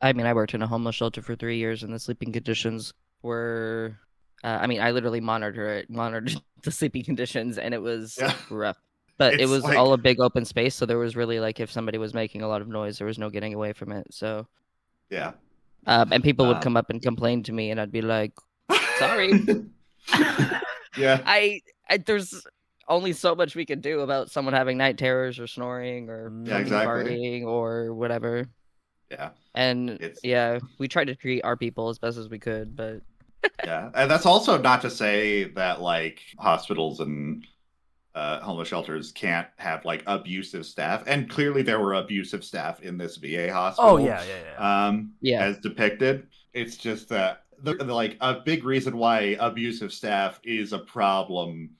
A: I mean, I worked in a homeless shelter for 3 years, and the sleeping conditions were, I monitored the sleeping conditions, and it was rough. But it was like, all a big open space, so there was really like, if somebody was making a lot of noise, there was no getting away from it. So
I: yeah.
A: And people would come up and complain to me, and I'd be like, sorry.
I: Yeah.
A: I there's only so much we can do about someone having night terrors or snoring or farting or whatever.
I: Yeah.
A: And we tried to treat our people as best as we could, but
I: yeah. And that's also not to say that like hospitals and homeless shelters can't have like abusive staff, and clearly there were abusive staff in this VA hospital. As depicted. It's just that like a big reason why abusive staff is a problem,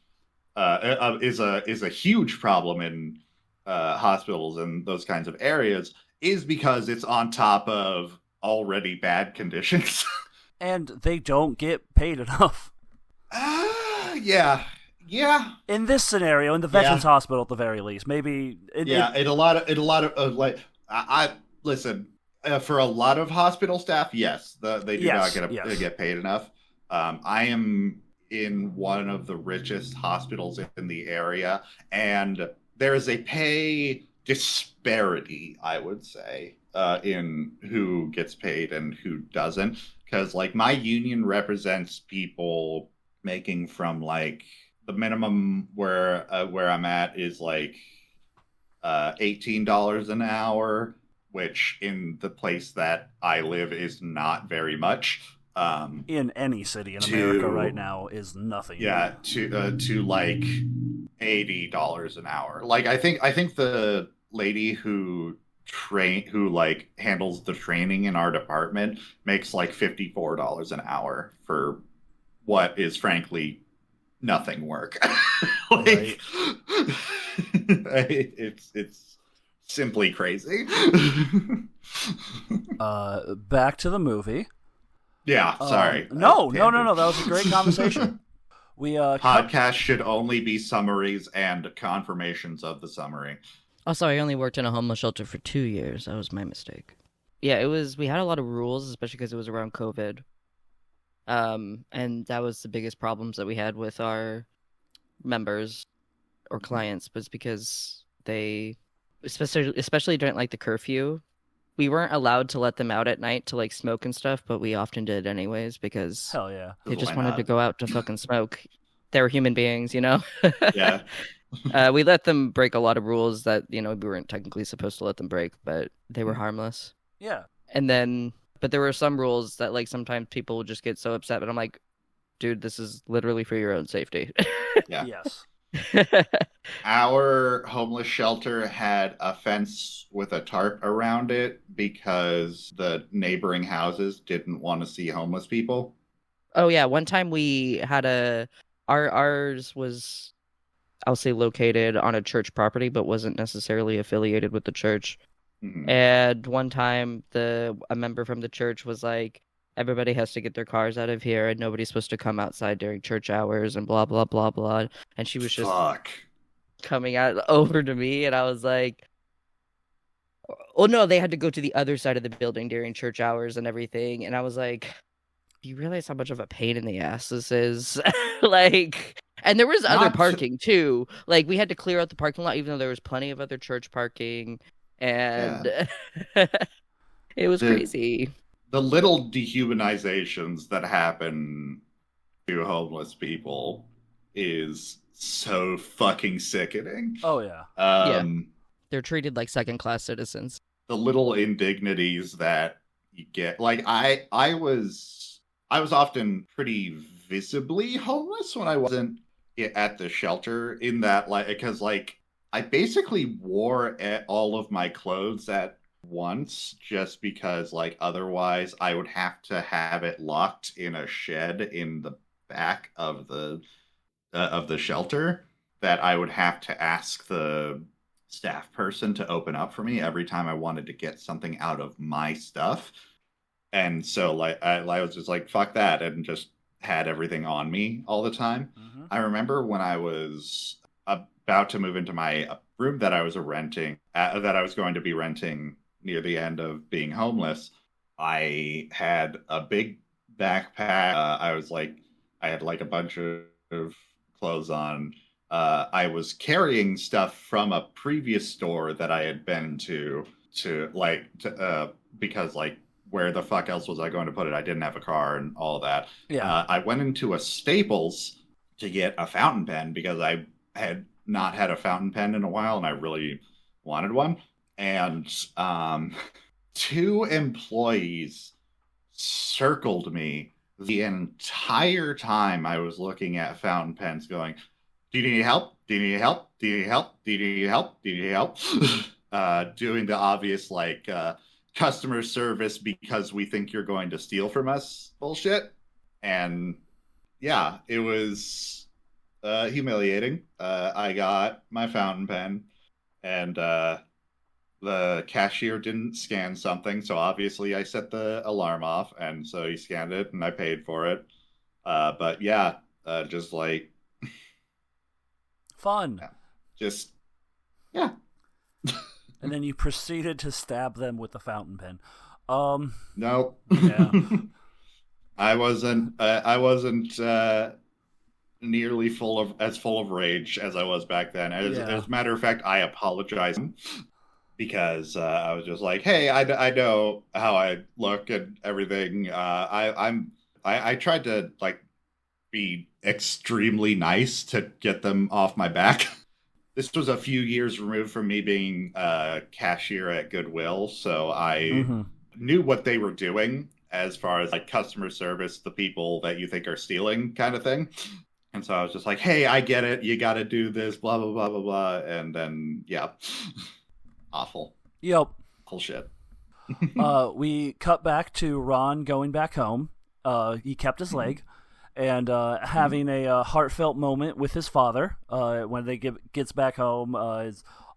I: is a huge problem in hospitals and those kinds of areas, is because it's on top of already bad conditions,
J: and they don't get paid enough.
I: Yeah.
J: In this scenario, in the Veterans Hospital, at the very least, maybe.
I: In a lot of like, I listen. For a lot of hospital staff, yes, they do
J: Yes,
I: not
J: yes.
I: get paid enough. I am in one of the richest hospitals in the area, and there is a pay disparity, I would say, in who gets paid and who doesn't. Because like my union represents people making from like the minimum where I'm at is like $18 an hour, which in the place that I live is not very much.
J: In any city in America right now is nothing.
I: Yeah, to like $80 an hour. Like I think the lady who like handles the training in our department makes like $54 an hour for what is frankly nothing work. Like, it's simply crazy.
J: Back to the movie.
I: Yeah, sorry.
J: No. That was a great conversation. We
I: Podcasts should only be summaries and confirmations of the summary.
A: Oh, sorry, I only worked in a homeless shelter for 2 years. That was my mistake. Yeah, we had a lot of rules, especially because it was around COVID. And that was the biggest problems that we had with our members or clients, was because they, especially during like the curfew, we weren't allowed to let them out at night to like smoke and stuff, but we often did anyways because
J: hell yeah,
A: they just wanted to go out to fucking smoke. They were human beings, you know?
I: Yeah.
A: We let them break a lot of rules that, we weren't technically supposed to let them break, but they were harmless.
J: Yeah.
A: And then, but there were some rules that like sometimes people would just get so upset, but I'm like, dude, this is literally for your own safety.
I: Yeah.
J: Yes.
I: Our homeless shelter had a fence with a tarp around it because the neighboring houses didn't want to see homeless people.
A: Oh yeah, one time we had ours was, I'll say, located on a church property, but wasn't necessarily affiliated with the church.
I: Mm-hmm.
A: And one time a member from the church was like, everybody has to get their cars out of here and nobody's supposed to come outside during church hours and blah, blah, blah, blah. And she was just coming out over to me, and I was like, oh no, they had to go to the other side of the building during church hours and everything. And I was like, do you realize how much of a pain in the ass this is? Like, and there was other parking too. Like, we had to clear out the parking lot, even though there was plenty of other church parking. And it was crazy.
I: The little dehumanizations that happen to homeless people is so fucking sickening.
J: Oh yeah.
A: They're treated like second-class citizens.
I: The little indignities that you get, like I was often pretty visibly homeless when I wasn't at the shelter, in that, like, because like I basically wore all of my clothes at once, just because like otherwise I would have to have it locked in a shed in the back of the shelter, that I would have to ask the staff person to open up for me every time I wanted to get something out of my stuff. And so like I was just like, fuck that, and just had everything on me all the time. Mm-hmm. I remember when I was about to move into my room that I was going to be renting near the end of being homeless, I had a big backpack. I had like a bunch of clothes on. I was carrying stuff from a previous store that I had been to because like, where the fuck else was I going to put it? I didn't have a car and all that.
J: Yeah.
I: I went into a Staples to get a fountain pen because I had not had a fountain pen in a while and I really wanted one. And 2 employees circled me the entire time I was looking at fountain pens going, do you need help? Do you need help? Do you need help? Do you need help? Do you need help? Doing the obvious, like, customer service because we think you're going to steal from us bullshit. And yeah, it was humiliating. I got my fountain pen, and the cashier didn't scan something, so obviously I set the alarm off, and so he scanned it and I paid for it. But yeah, just like
J: fun.
I: Yeah.
J: And then you proceeded to stab them with the fountain pen.
I: Nope.
J: Yeah.
I: I wasn't nearly full of rage as I was back then. As a matter of fact, I apologize because I was just like, hey, I know how I look and everything. I tried to like be extremely nice to get them off my back. This was a few years removed from me being a cashier at Goodwill, so I knew what they were doing as far as like customer service, the people that you think are stealing kind of thing. And so I was just like, hey, I get it. You got to do this, blah, blah, blah, blah, blah. And then, yeah, awful.
J: Yep.
I: Bullshit.
J: We cut back to Ron going back home. He kept his leg. And having a heartfelt moment with his father when they gets back home.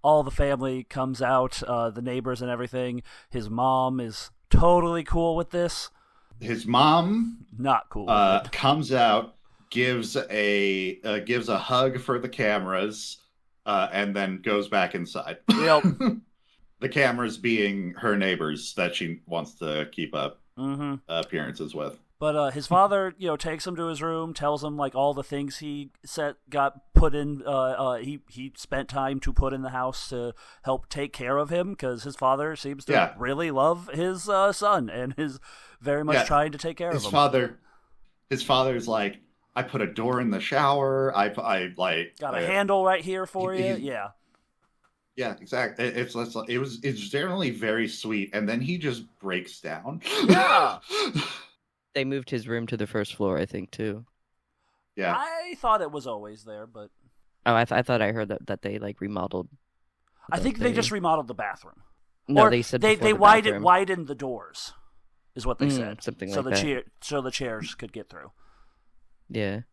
J: All the family comes out, the neighbors and everything. His mom is totally cool with this.
I: His mom
J: not cool.
I: Comes out, gives a hug for the cameras, and then goes back inside.
J: Yep.
I: The cameras being her neighbors that she wants to keep up appearances with.
J: But his father, takes him to his room, tells him like all the things he got put in. He spent time to put in the house to help take care of him because his father seems to really love his son and is very much trying to take care of him.
I: His father's like, I put a door in the shower. I
J: got a handle right here for you. Yeah.
I: Yeah, exactly. It's generally very sweet, and then he just breaks down.
J: Yeah.
A: They moved his room to the first floor, I think, too.
I: Yeah.
J: I thought it was always there, but...
A: Oh, I thought I heard that they, like, remodeled...
J: I think they just remodeled the bathroom.
A: No,
J: or
A: they said
J: they widened the doors, is what they said.
A: Something
J: so
A: like that.
J: So the chairs could get through.
A: Yeah.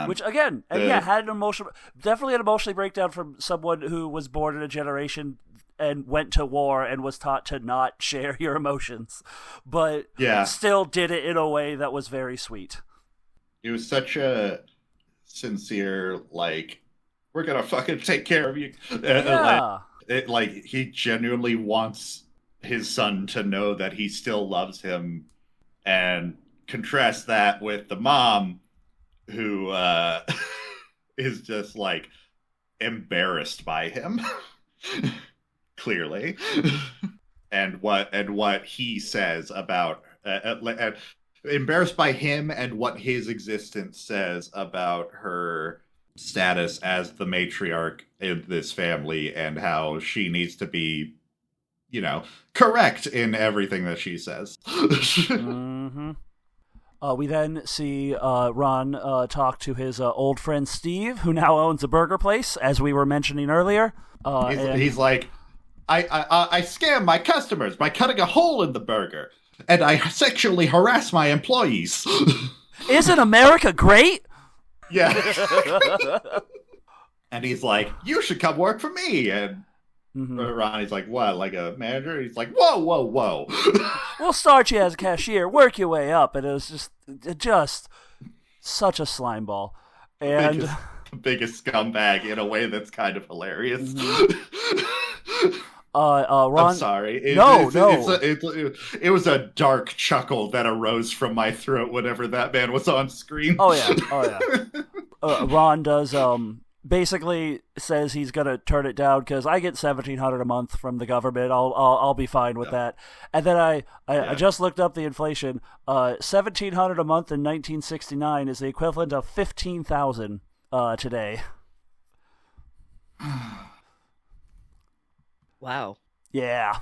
J: Which, again, had an definitely an emotional breakdown from someone who was born in a generation and went to war and was taught to not share your emotions, but still did it in a way that was very sweet.
I: It was such a sincere, like, we're gonna fucking take care of you. He genuinely wants his son to know that he still loves him, and contrast that with the mom who is just like embarrassed by him. Clearly, and what he says about embarrassed by him and what his existence says about her status as the matriarch in this family and how she needs to be, correct in everything that she says.
J: We then see Ron talk to his old friend Steve, who now owns a burger place, as we were mentioning earlier.
I: He's like, I scam my customers by cutting a hole in the burger, and I sexually harass my employees.
J: Isn't America great?
I: Yeah. And he's like, you should come work for me. And Ronnie's like, what, like a manager? He's like, whoa, whoa, whoa.
J: We'll start you as a cashier, work your way up. And it was just such a slime ball. And
I: the biggest scumbag in a way that's kind of hilarious.
J: Ron...
I: I'm sorry. It was a dark chuckle that arose from my throat whenever that man was on screen.
J: Oh yeah. Ron does basically says he's gonna turn it down because I get $1,700 a month from the government. I'll be fine with that. And then I just looked up the inflation. $1,700 a month in 1969 is the equivalent of $15,000 today.
A: Wow.
J: Yeah.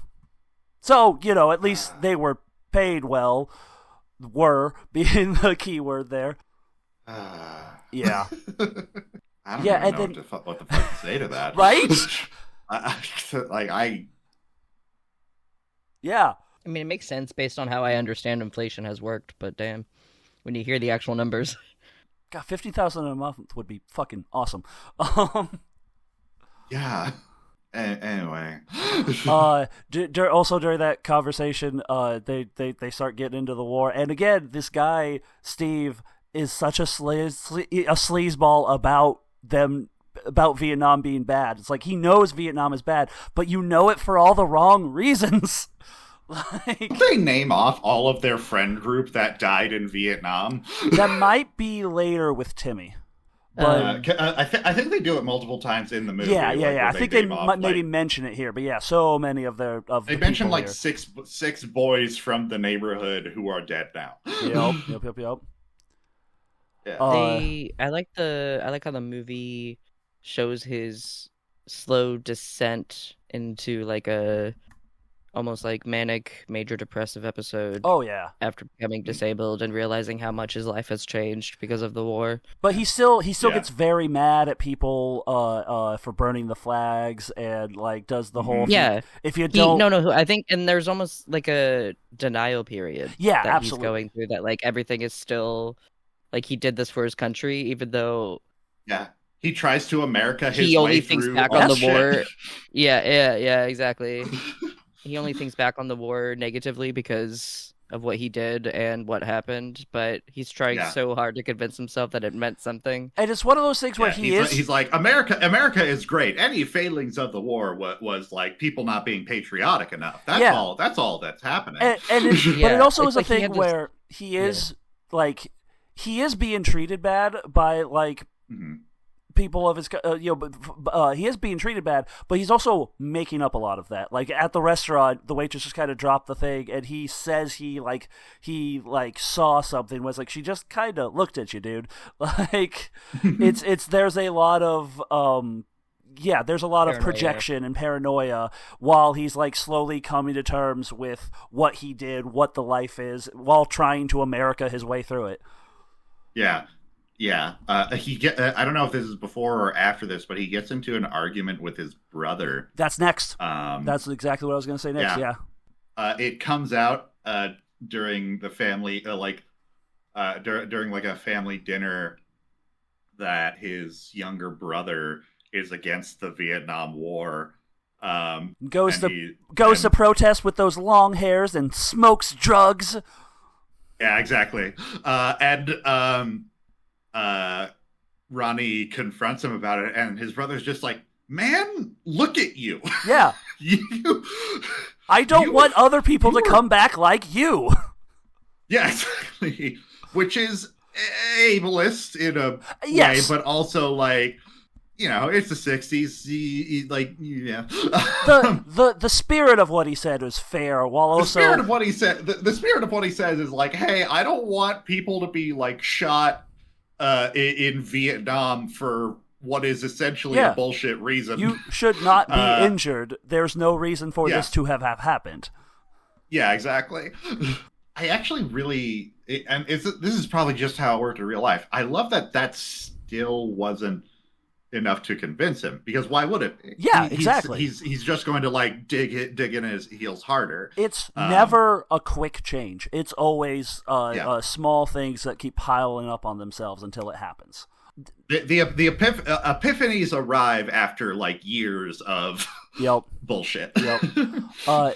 J: So, at least they were paid well. Were being the key word there. Yeah.
I: I don't even know what the fuck to say to that.
J: Right? Yeah.
A: I mean, it makes sense based on how I understand inflation has worked, but damn, when you hear the actual numbers.
J: God, $50,000 a month would be fucking awesome.
I: Yeah. Anyway.
J: Also during that conversation, they start getting into the war, and again, this guy Steve is such a sleazeball about Vietnam being bad. It's like he knows Vietnam is bad, but you know it for all the wrong reasons. Like,
I: they name off all of their friend group that died in Vietnam.
J: that might be later with Timmy. But
I: I think they do it multiple times in the movie.
J: yeah. I think they
I: name off,
J: might maybe mention it here, but yeah, so many of the
I: mention like
J: here.
I: six boys from the neighborhood who are dead now.
J: Yep.
I: Yeah.
A: I like how the movie shows his slow descent into like a almost like manic major depressive episode.
J: Oh yeah.
A: After becoming disabled and realizing how much his life has changed because of the war.
J: But he still gets very mad at people for burning the flags and like does the whole if you don't
A: no I think, and there's almost like a denial period that
J: absolutely.
A: he's going through, that like everything is still like he did this for his country, even though
I: he tries to America his
A: he only
I: way
A: thinks
I: through
A: back
I: all
A: on the
I: shit.
A: war. Yeah, exactly. He only thinks back on the war negatively because of what he did and what happened, but he's trying so hard to convince himself that it meant something.
J: And it's one of those things where
I: he's like, America is great. Any failings of the war was like people not being patriotic enough. That's all that's happening.
J: But it also is a thing where he is like he is being treated bad by like people of his he is being treated bad, but he's also making up a lot of that. Like at the restaurant, the waitress just kind of dropped the thing and he says he saw something, was like, she just kind of looked at you, dude. Like there's a lot of there's a lot of projection and paranoia while he's like slowly coming to terms with what he did, what the life is, while trying to America his way through it.
I: Yeah, I don't know if this is before or after this, but he gets into an argument with his brother.
J: That's next. That's exactly what I was going to say next. Yeah.
I: It comes out during the family, during like a family dinner, that his younger brother is against the Vietnam War.
J: Goes to protest with those long hairs and smokes drugs.
I: Yeah, exactly. Ronnie confronts him about it, and his brother's just like, man, look at you.
J: Yeah. I don't want other people to come back like you.
I: Yeah, exactly. Which is ableist in a way, but also like, you know, it's the 60s.
J: The spirit of what he said was fair, while also
I: the spirit of what he said. The spirit of what he says is like, hey, I don't want people to be like shot in Vietnam for what is essentially a bullshit reason.
J: You should not be injured. There's no reason for this to have happened.
I: Yeah, exactly. I actually really, and this is probably just how it worked in real life. I love that still wasn't enough to convince him, because why would it?
J: Yeah, exactly.
I: He's just going to like dig in his heels harder.
J: It's never a quick change. It's always small things that keep piling up on themselves until it happens.
I: The epiphanies arrive after like years of bullshit.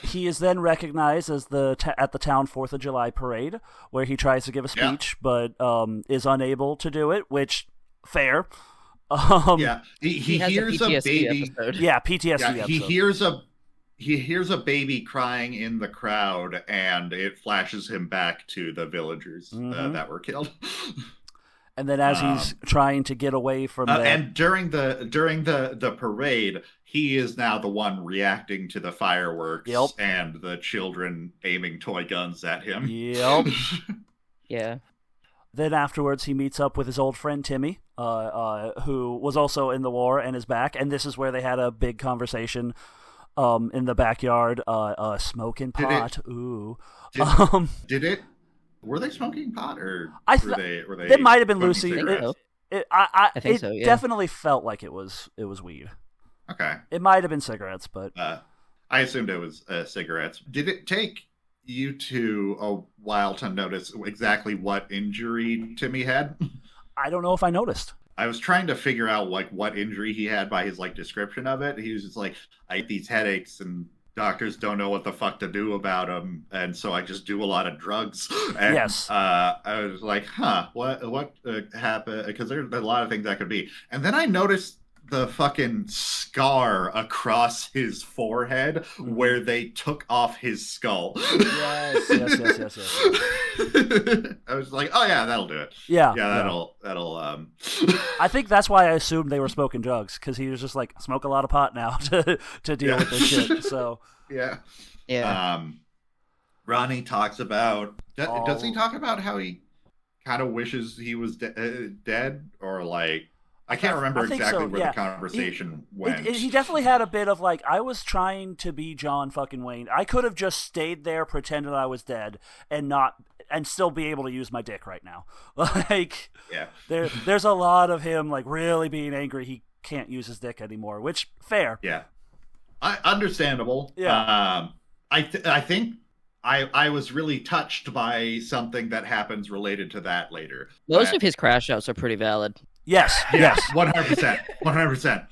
J: He is then recognized as at the town 4th of July parade, where he tries to give a speech but is unable to do it, which fair.
I: He hears a baby
A: episode.
J: PTSD episode.
I: He hears a baby crying in the crowd, and it flashes him back to the villagers that were killed.
J: And then as he's trying to get away from there,
I: and during the parade, he is now the one reacting to the fireworks and the children aiming toy guns at him.
A: Yeah.
J: Then afterwards, he meets up with his old friend Timmy, who was also in the war and is back. And this is where they had a big conversation in the backyard, smoking pot.
I: Did it? Were they smoking pot, or were they?
J: It might have been Lucy.
A: I think so. Yeah.
J: Definitely felt like it was weed.
I: Okay.
J: It might have been cigarettes, but
I: I assumed it was cigarettes. Did it take you two a while to notice exactly what injury Timmy had?
J: I don't know if I noticed.
I: I was trying to figure out like what injury he had by his like description of it. He was just like, I get these headaches and doctors don't know what the fuck to do about them, and so I just do a lot of drugs. And, I was like, what happened? Because there's a lot of things that could be. And then I noticed the fucking scar across his forehead where they took off his skull.
J: Yes.
I: I was like, oh yeah, that'll do it.
J: Yeah,
I: that'll.
J: I think that's why I assumed they were smoking drugs, because he was just like, smoke a lot of pot now to deal with this shit. So
A: Yeah.
I: Ronnie talks about. Does he talk about how he kind of wishes he was dead, or like? I can't remember exactly where the conversation went.
J: He definitely had a bit of like, I was trying to be John fucking Wayne. I could have just stayed there, pretended I was dead, and still be able to use my dick right now. Like, there's a lot of him like really being angry he can't use his dick anymore, which fair.
I: Yeah, understandable.
J: Yeah.
I: I think I was really touched by something that happens related to that later.
A: Most of his crash outs are pretty valid.
J: Yes,
I: 100%.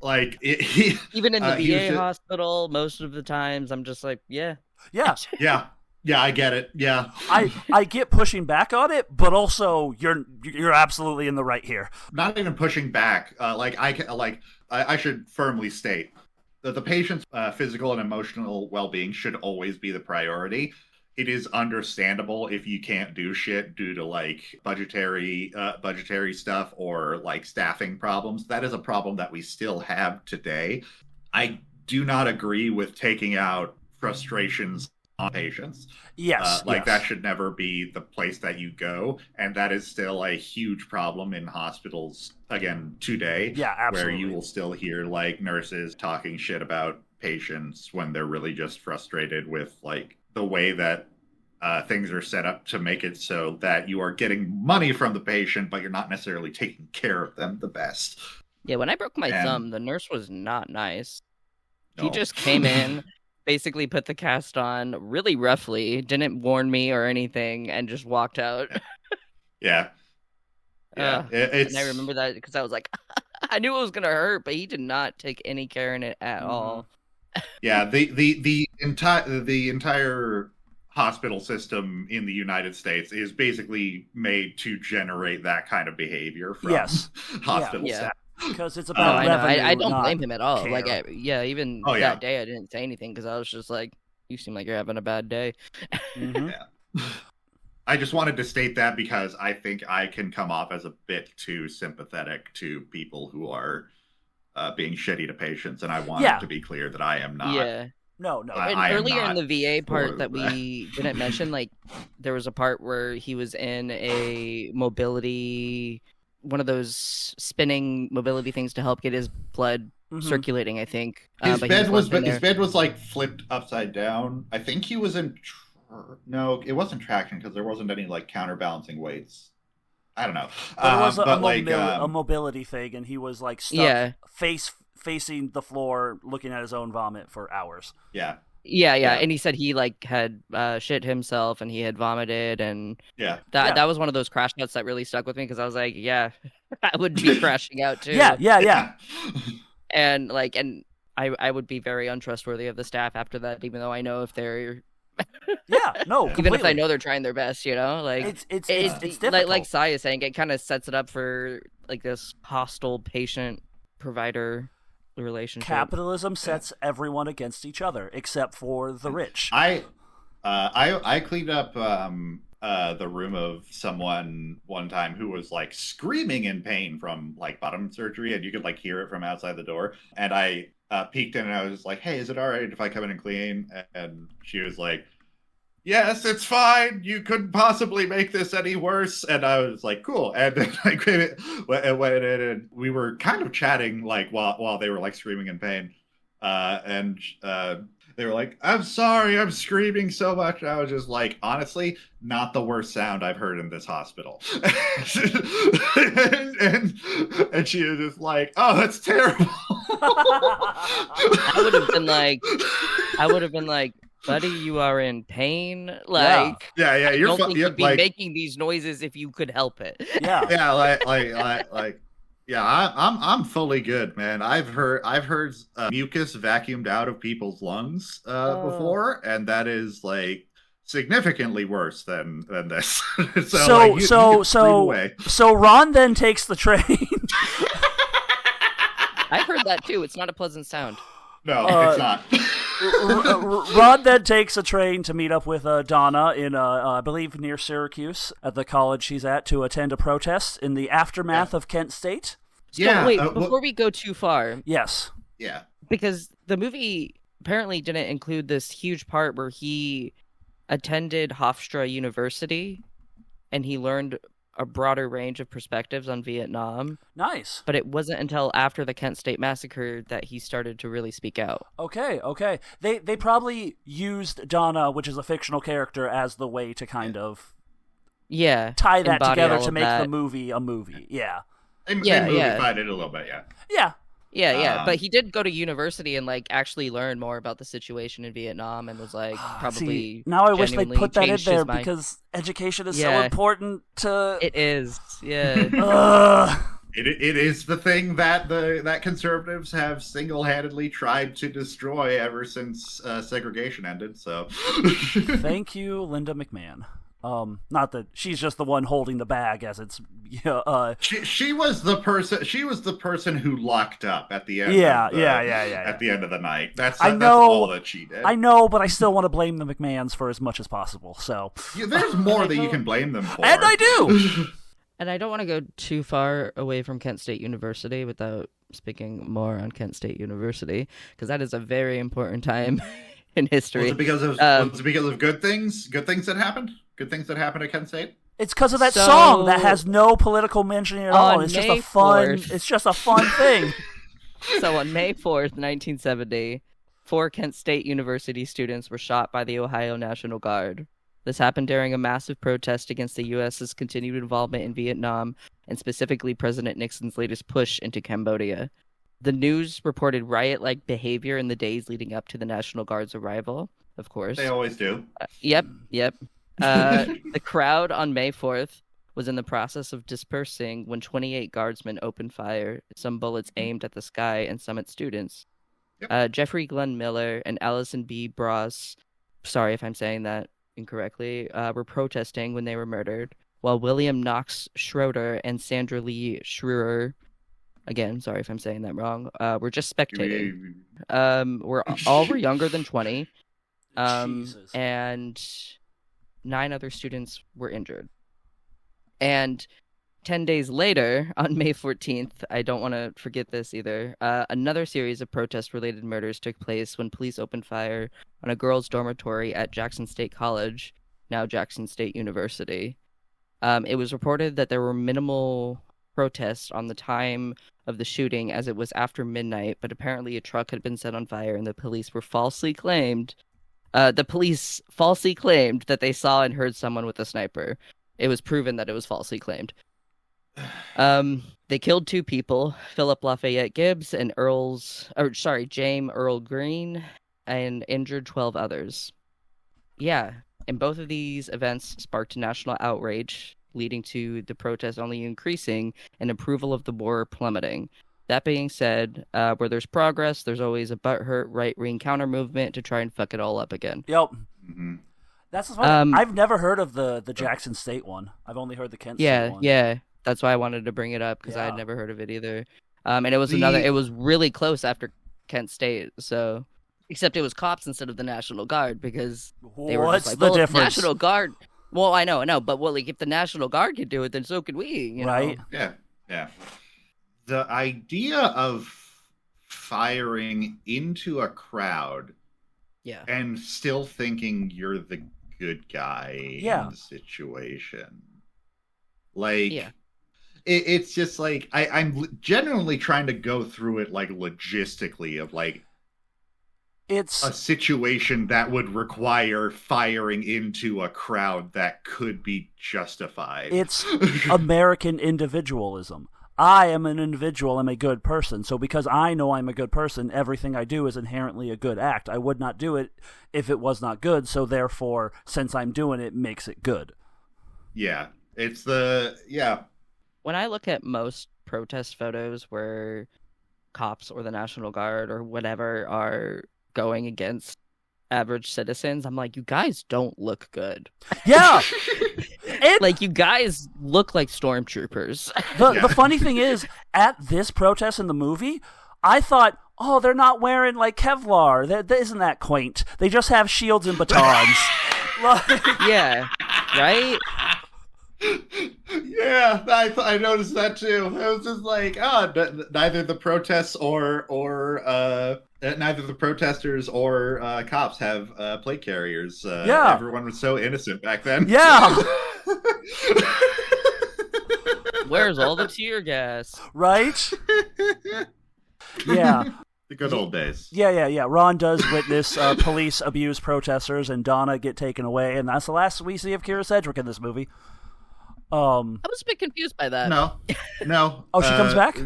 I: Like
A: even in the VA hospital, most of the times I'm just like, yeah,
I: I get it. Yeah,
J: I get pushing back on it, but also you're absolutely in the right here.
I: Not even pushing back. I should firmly state that the patient's physical and emotional well-being should always be the priority. It is understandable if you can't do shit due to like budgetary stuff or like staffing problems. That is a problem that we still have today. I do not agree with taking out frustrations on patients.
J: Yes.
I: That should never be the place that you go. And that is still a huge problem in hospitals, again, today.
J: Yeah, absolutely.
I: Where you will still hear like nurses talking shit about patients when they're really just frustrated with like the way that things are set up to make it so that you are getting money from the patient, but you're not necessarily taking care of them the best.
A: Yeah, when I broke my thumb, the nurse was not nice.
I: No.
A: He just came in, basically put the cast on really roughly, didn't warn me or anything, and just walked out.
I: Yeah.
A: And I remember that because I was like, I knew it was gonna hurt, but he did not take any care in it at all.
I: Yeah, the entire hospital system in the United States is basically made to generate that kind of behavior from hospital staff.
J: Because it's about revenue.
A: I don't blame him at all.
J: Care.
A: Like, that day I didn't say anything because I was just like, you seem like you're having a bad day.
J: Mm-hmm.
I: Yeah. I just wanted to state that because I think I can come off as a bit too sympathetic to people who are being shitty to patients, and I want it to be clear that I am not.
A: Yeah.
J: No.
A: And earlier in the VA part that we didn't mention, like, there was a part where he was in a mobility, one of those spinning mobility things to help get his blood circulating, I think.
I: His bed was like flipped upside down. I think he was in... No, it wasn't traction because there wasn't any like counterbalancing weights. I don't know.
J: But it was a mobility thing, and he was like stuck facing the floor, looking at his own vomit for hours.
I: Yeah.
A: And he said he like had shit himself, and he had vomited, and that was one of those crash outs that really stuck with me because I was like, I would be crashing out too.
J: Yeah.
A: And I would be very untrustworthy of the staff after that, even though I know if they're even if I know they're trying their best, like
J: it's difficult.
A: like Sai is saying, it kind of sets it up for like this hostile patient provider relationship.
J: Capitalism sets everyone against each other except for the rich.
I: I cleaned up the room of someone one time who was like screaming in pain from like bottom surgery, and you could like hear it from outside the door, and I peeked in and I was like, hey, is it all right if I come in and clean? And she was like, yes, it's fine. You couldn't possibly make this any worse. And I was like, cool. And then I went in and we were kind of chatting like while they were like screaming in pain. And they were like, I'm sorry, I'm screaming so much. And I was just like, honestly, not the worst sound I've heard in this hospital. and she was just like, oh, that's terrible.
A: I would have been like, buddy, you are in pain. Like,
I: yeah,
A: you're you'd be making these noises if you could help it.
I: I'm fully good, man. I've heard mucus vacuumed out of people's lungs before, and that is like significantly worse than this.
J: So Ron then takes the train.
A: that too. It's not a pleasant sound.
I: No, it's not.
J: Rod then takes a train to meet up with Donna in, I believe, near Syracuse at the college she's at to attend a protest in the aftermath of Kent State.
I: Yeah.
A: So, wait, before we go too far.
J: Yes.
I: Yeah.
A: Because the movie apparently didn't include this huge part where he attended Hofstra University and he learned a broader range of perspectives on Vietnam.
J: Nice.
A: But it wasn't until after the Kent State Massacre that he started to really speak out.
J: Okay. They probably used Donna, which is a fictional character, as the way to kind of tie that together to make the movie a movie. Yeah.
I: They movified it a little bit,
J: Yeah.
A: Yeah, but he did go to university and like actually learn more about the situation in Vietnam and was like probably.
J: Now I wish they put that in there
A: mind.
J: Because education is so important to.
A: It is, yeah.
I: It is the thing that conservatives have single-handedly tried to destroy ever since segregation ended. So,
J: thank you, Linda McMahon. Not that she's just the one holding the bag, as it's.
I: She was the person. She was the person who locked up at the end. At the end of the night. That's all that she did.
J: I know, but I still want to blame the McMahons for as much as possible. So
I: there's more that you can blame them for,
J: and I do.
A: And I don't want to go too far away from Kent State University without speaking more on Kent State University, because that is a very important time in history.
I: Was it because of good things? Good things that happened? Good things that happened at Kent State?
J: It's because of that song that has no political mentioning at all. It's just a fun. It's just a fun thing.
A: So on May 4th, 1970, 4 Kent State University students were shot by the Ohio National Guard. This happened during a massive protest against the U.S.'s continued involvement in Vietnam, and specifically President Nixon's latest push into Cambodia. The news reported riot-like behavior in the days leading up to the National Guard's arrival, of course.
I: They always do.
A: Yep. The crowd on May 4th was in the process of dispersing when 28 guardsmen opened fire, some bullets aimed at the sky and some at students. Yep. Jeffrey Glenn Miller and Allison B. Bross, sorry if I'm saying that incorrectly, were protesting when they were murdered, while William Knox Schroeder and Sandra Lee Schreier, again, sorry if I'm saying that wrong, were just spectating. Were younger than 20, and 9 other students were injured. And 10 days later, on May 14th, I don't want to forget this either, another series of protest-related murders took place when police opened fire on a girls' dormitory at Jackson State College, now Jackson State University. It was reported that there were minimal protests on the time of the shooting, as it was after midnight, but apparently a truck had been set on fire and the police falsely claimed that they saw and heard someone with a sniper. It was proven that it was falsely claimed. They killed 2 people, Philip Lafayette Gibbs and James Earl Green, and injured 12 others. Yeah, and both of these events sparked national outrage, leading to the protests only increasing and approval of the war plummeting. That being said, where there's progress, there's always a butthurt right-wing counter-movement to try and fuck it all up again.
J: Yep.
I: Mm-hmm.
J: That's funny. I've never heard of the Jackson State one. I've only heard the Kent State one.
A: Yeah. That's why I wanted to bring it up, because I had never heard of it either. And it was it was really close after Kent State, so... Except it was cops instead of the National Guard, because they were just like,
J: the difference?
A: National Guard... Well, I know, but if the National Guard could do it, then so could we, you know?
J: Right?
I: Yeah. The idea of firing into a crowd and still thinking you're the good guy in the situation. It's just like, I'm genuinely trying to go through it like logistically of like, it's a situation that would require firing into a crowd that could be justified.
J: It's American individualism. I am an individual, I'm a good person, so because I know I'm a good person, everything I do is inherently a good act. I would not do it if it was not good, so therefore, since I'm doing it, makes it good.
I: Yeah,
A: When I look at most protest photos where cops or the National Guard or whatever are going against average citizens, I'm like, you guys don't look good.
J: Yeah.
A: Like, you guys look like stormtroopers.
J: The funny thing is, at this protest in the movie, I thought, oh, they're not wearing like Kevlar. Isn't that quaint? They just have shields and batons.
A: Yeah, right?
I: Yeah, I noticed that too. It was just like, neither the protests or neither the protesters or cops have plate carriers.
J: Yeah,
I: everyone was so innocent back then.
J: Yeah.
A: Where's all the tear gas?
J: Right? Yeah.
I: The good old days.
J: Yeah. Ron does witness police abuse protesters and Donna get taken away, and that's the last we see of Kira Sedgwick in this movie.
A: I was a bit confused by that.
I: No.
J: Oh, she comes back?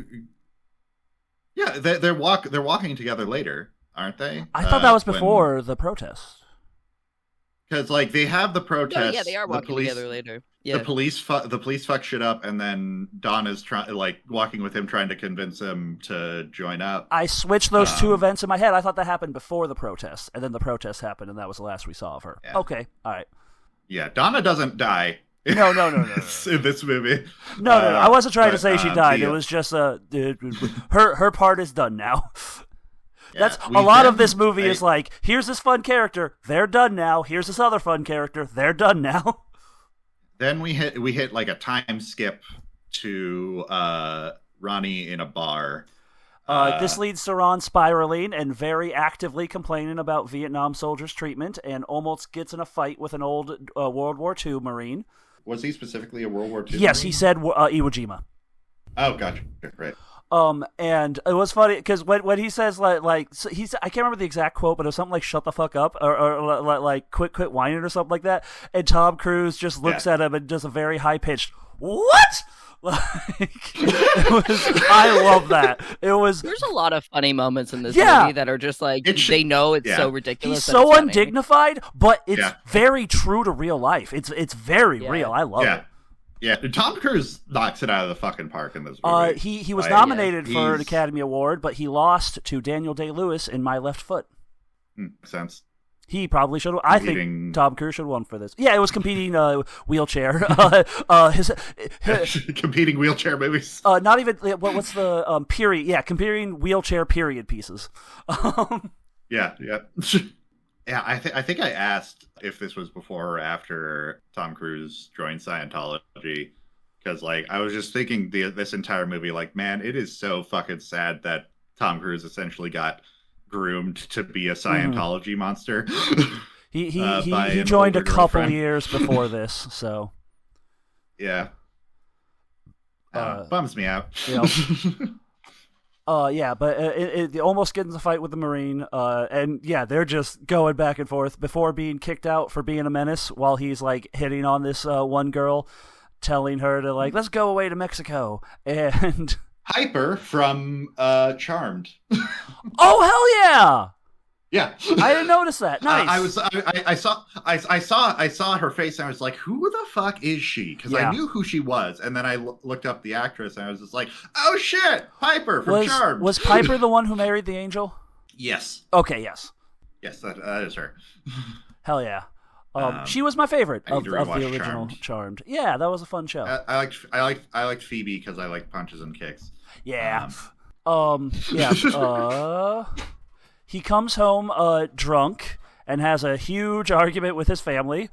I: Yeah, they're walking together later, aren't they?
J: I thought that was before the protest.
I: Because like they have the protest.
A: Oh, yeah, they are walking together later. Yeah.
I: The police fuck shit up, and then Donna's walking with him, trying to convince him to join up.
J: I switched those two events in my head. I thought that happened before the protest, and then the protest happened, and that was the last we saw of her. Yeah. Okay, all right.
I: Yeah, Donna doesn't die.
J: No.
I: In this movie.
J: No. I wasn't trying to say she died. It was just her part is done now. That's a lot of this movie is like, here's this fun character, they're done now. Here's this other fun character, they're done now.
I: Then we hit like a time skip to Ronnie in a bar.
J: This leads to Ron spiraling and very actively complaining about Vietnam soldiers' treatment, and almost gets in a fight with an old World War II Marine.
I: Was he specifically a World War II
J: Yes,
I: Marine?
J: he said Iwo
I: Oh, gotcha. Right.
J: And it was funny because when he says he's, I can't remember the exact quote, but it was something like "shut the fuck up" or like quit whining or something like that. And Tom Cruise just looks at him and does a very high pitched "what?" I love that. It was.
A: There's a lot of funny moments in this movie that are just like they know it's so ridiculous.
J: He's so undignified, but it's very true to real life. It's very real. I love it.
I: Yeah, Tom Cruise knocks it out of the fucking park in this movie.
J: He was nominated for an Academy Award, but he lost to Daniel Day-Lewis in My Left Foot.
I: Makes sense.
J: He probably should have. I think Tom Cruise should have won for this. Yeah, it was competing wheelchair.
I: Competing wheelchair movies.
J: Not even what's the period? Yeah, competing wheelchair period pieces.
I: Yeah. Yeah, I think I asked if this was before or after Tom Cruise joined Scientology, because like I was just thinking this entire movie, like, man, it is so fucking sad that Tom Cruise essentially got groomed to be a Scientology monster.
J: He joined a couple years before this, so
I: yeah, bums me out.
J: Yeah, but it almost gets in a fight with the Marine, and yeah, they're just going back and forth before being kicked out for being a menace while he's like hitting on this one girl, telling her to like, let's go away to Mexico, and
I: Piper from Charmed.
J: Oh hell yeah!
I: Yeah,
J: I didn't notice that. Nice.
I: I saw her face and I was like, who the fuck is she? Because I knew who she was, and then I looked up the actress and I was just like, oh shit, Piper from Charmed.
J: Was Piper the one who married the angel?
I: Yes.
J: Okay. Yes.
I: Yes, that is her.
J: Hell yeah. She was my favorite of the original
I: Charmed.
J: Charmed. Yeah, that was a fun show.
I: I liked Phoebe because I like punches and kicks.
J: Yeah. He comes home drunk and has a huge argument with his family,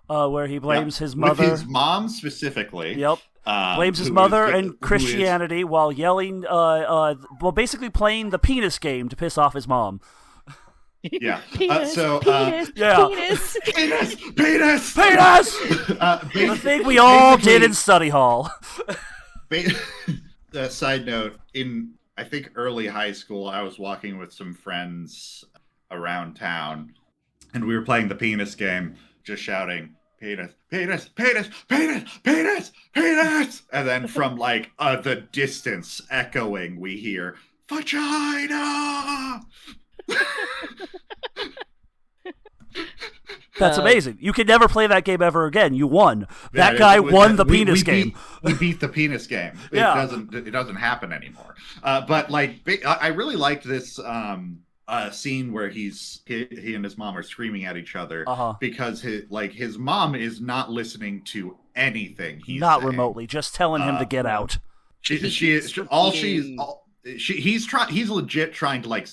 J: where he blames his mother.
I: With his mom specifically.
J: Yep. Blames his mother and Christianity while yelling, basically playing the penis game to piss off his mom.
I: Yeah.
J: Penis.
I: Penis.
J: The thing we all did in study hall.
I: Side note, in I think early high school, I was walking with some friends around town, and we were playing the penis game, just shouting, penis, penis, penis, penis, penis, penis! And then from like the distance echoing, we hear, vagina!
J: That's amazing. You can never play that game ever again. You won. That guy won the penis game.
I: We beat the penis game. It doesn't happen anymore. But like, I really liked this scene where he and his mom are screaming at each other because his mom is not listening to anything he's
J: not
I: saying.
J: remotely, just telling him to get out.
I: he's legit trying to like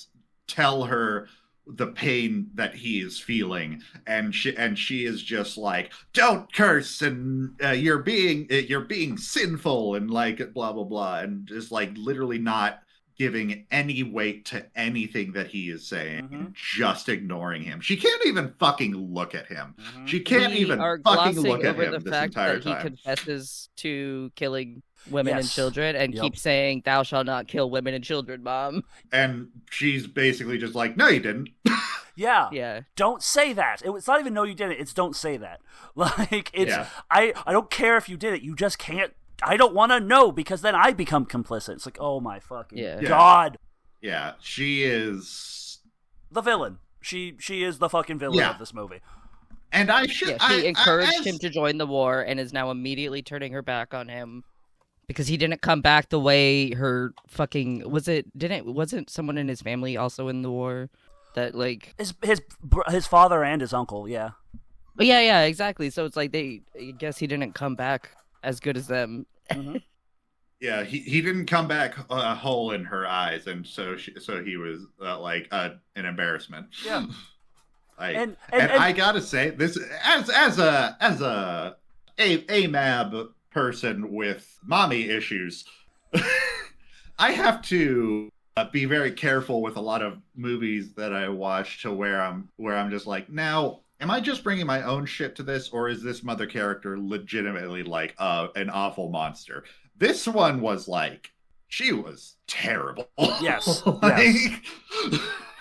I: tell her the pain that he is feeling, and she is just like, don't curse, and you're being sinful, and like blah blah blah, and just like literally not giving any weight to anything that he is saying, and just ignoring him. She can't even fucking look at him. She can't even fucking look at him this entire time.
A: He confesses to killing women and children and keeps saying, "Thou shalt not kill women and children, Mom."
I: And she's basically just like, "No, you didn't."
J: Yeah. Don't say that. It's not even no, you didn't. It's don't say that. Like I don't care if you did it. You just can't. I don't want to know because then I become complicit. It's like, oh my fucking God.
I: Yeah, she is
J: the villain. She is the fucking villain of this movie.
I: And
A: she encouraged him to join the war and is now immediately turning her back on him because he didn't come back the way her fucking wasn't someone in his family also in the war that like
J: his father and his uncle, yeah.
A: Yeah, exactly. So it's like I guess he didn't come back as good as them.
I: Yeah, he didn't come back whole in her eyes, and so he was like an embarrassment.
J: Yeah,
I: and I gotta say this as a AMAB person with mommy issues, I have to be very careful with a lot of movies that I watch to where I'm just like, now, am I just bringing my own shit to this, or is this mother character legitimately like an awful monster? This one was like, she was terrible.
J: Yes.
I: Yes.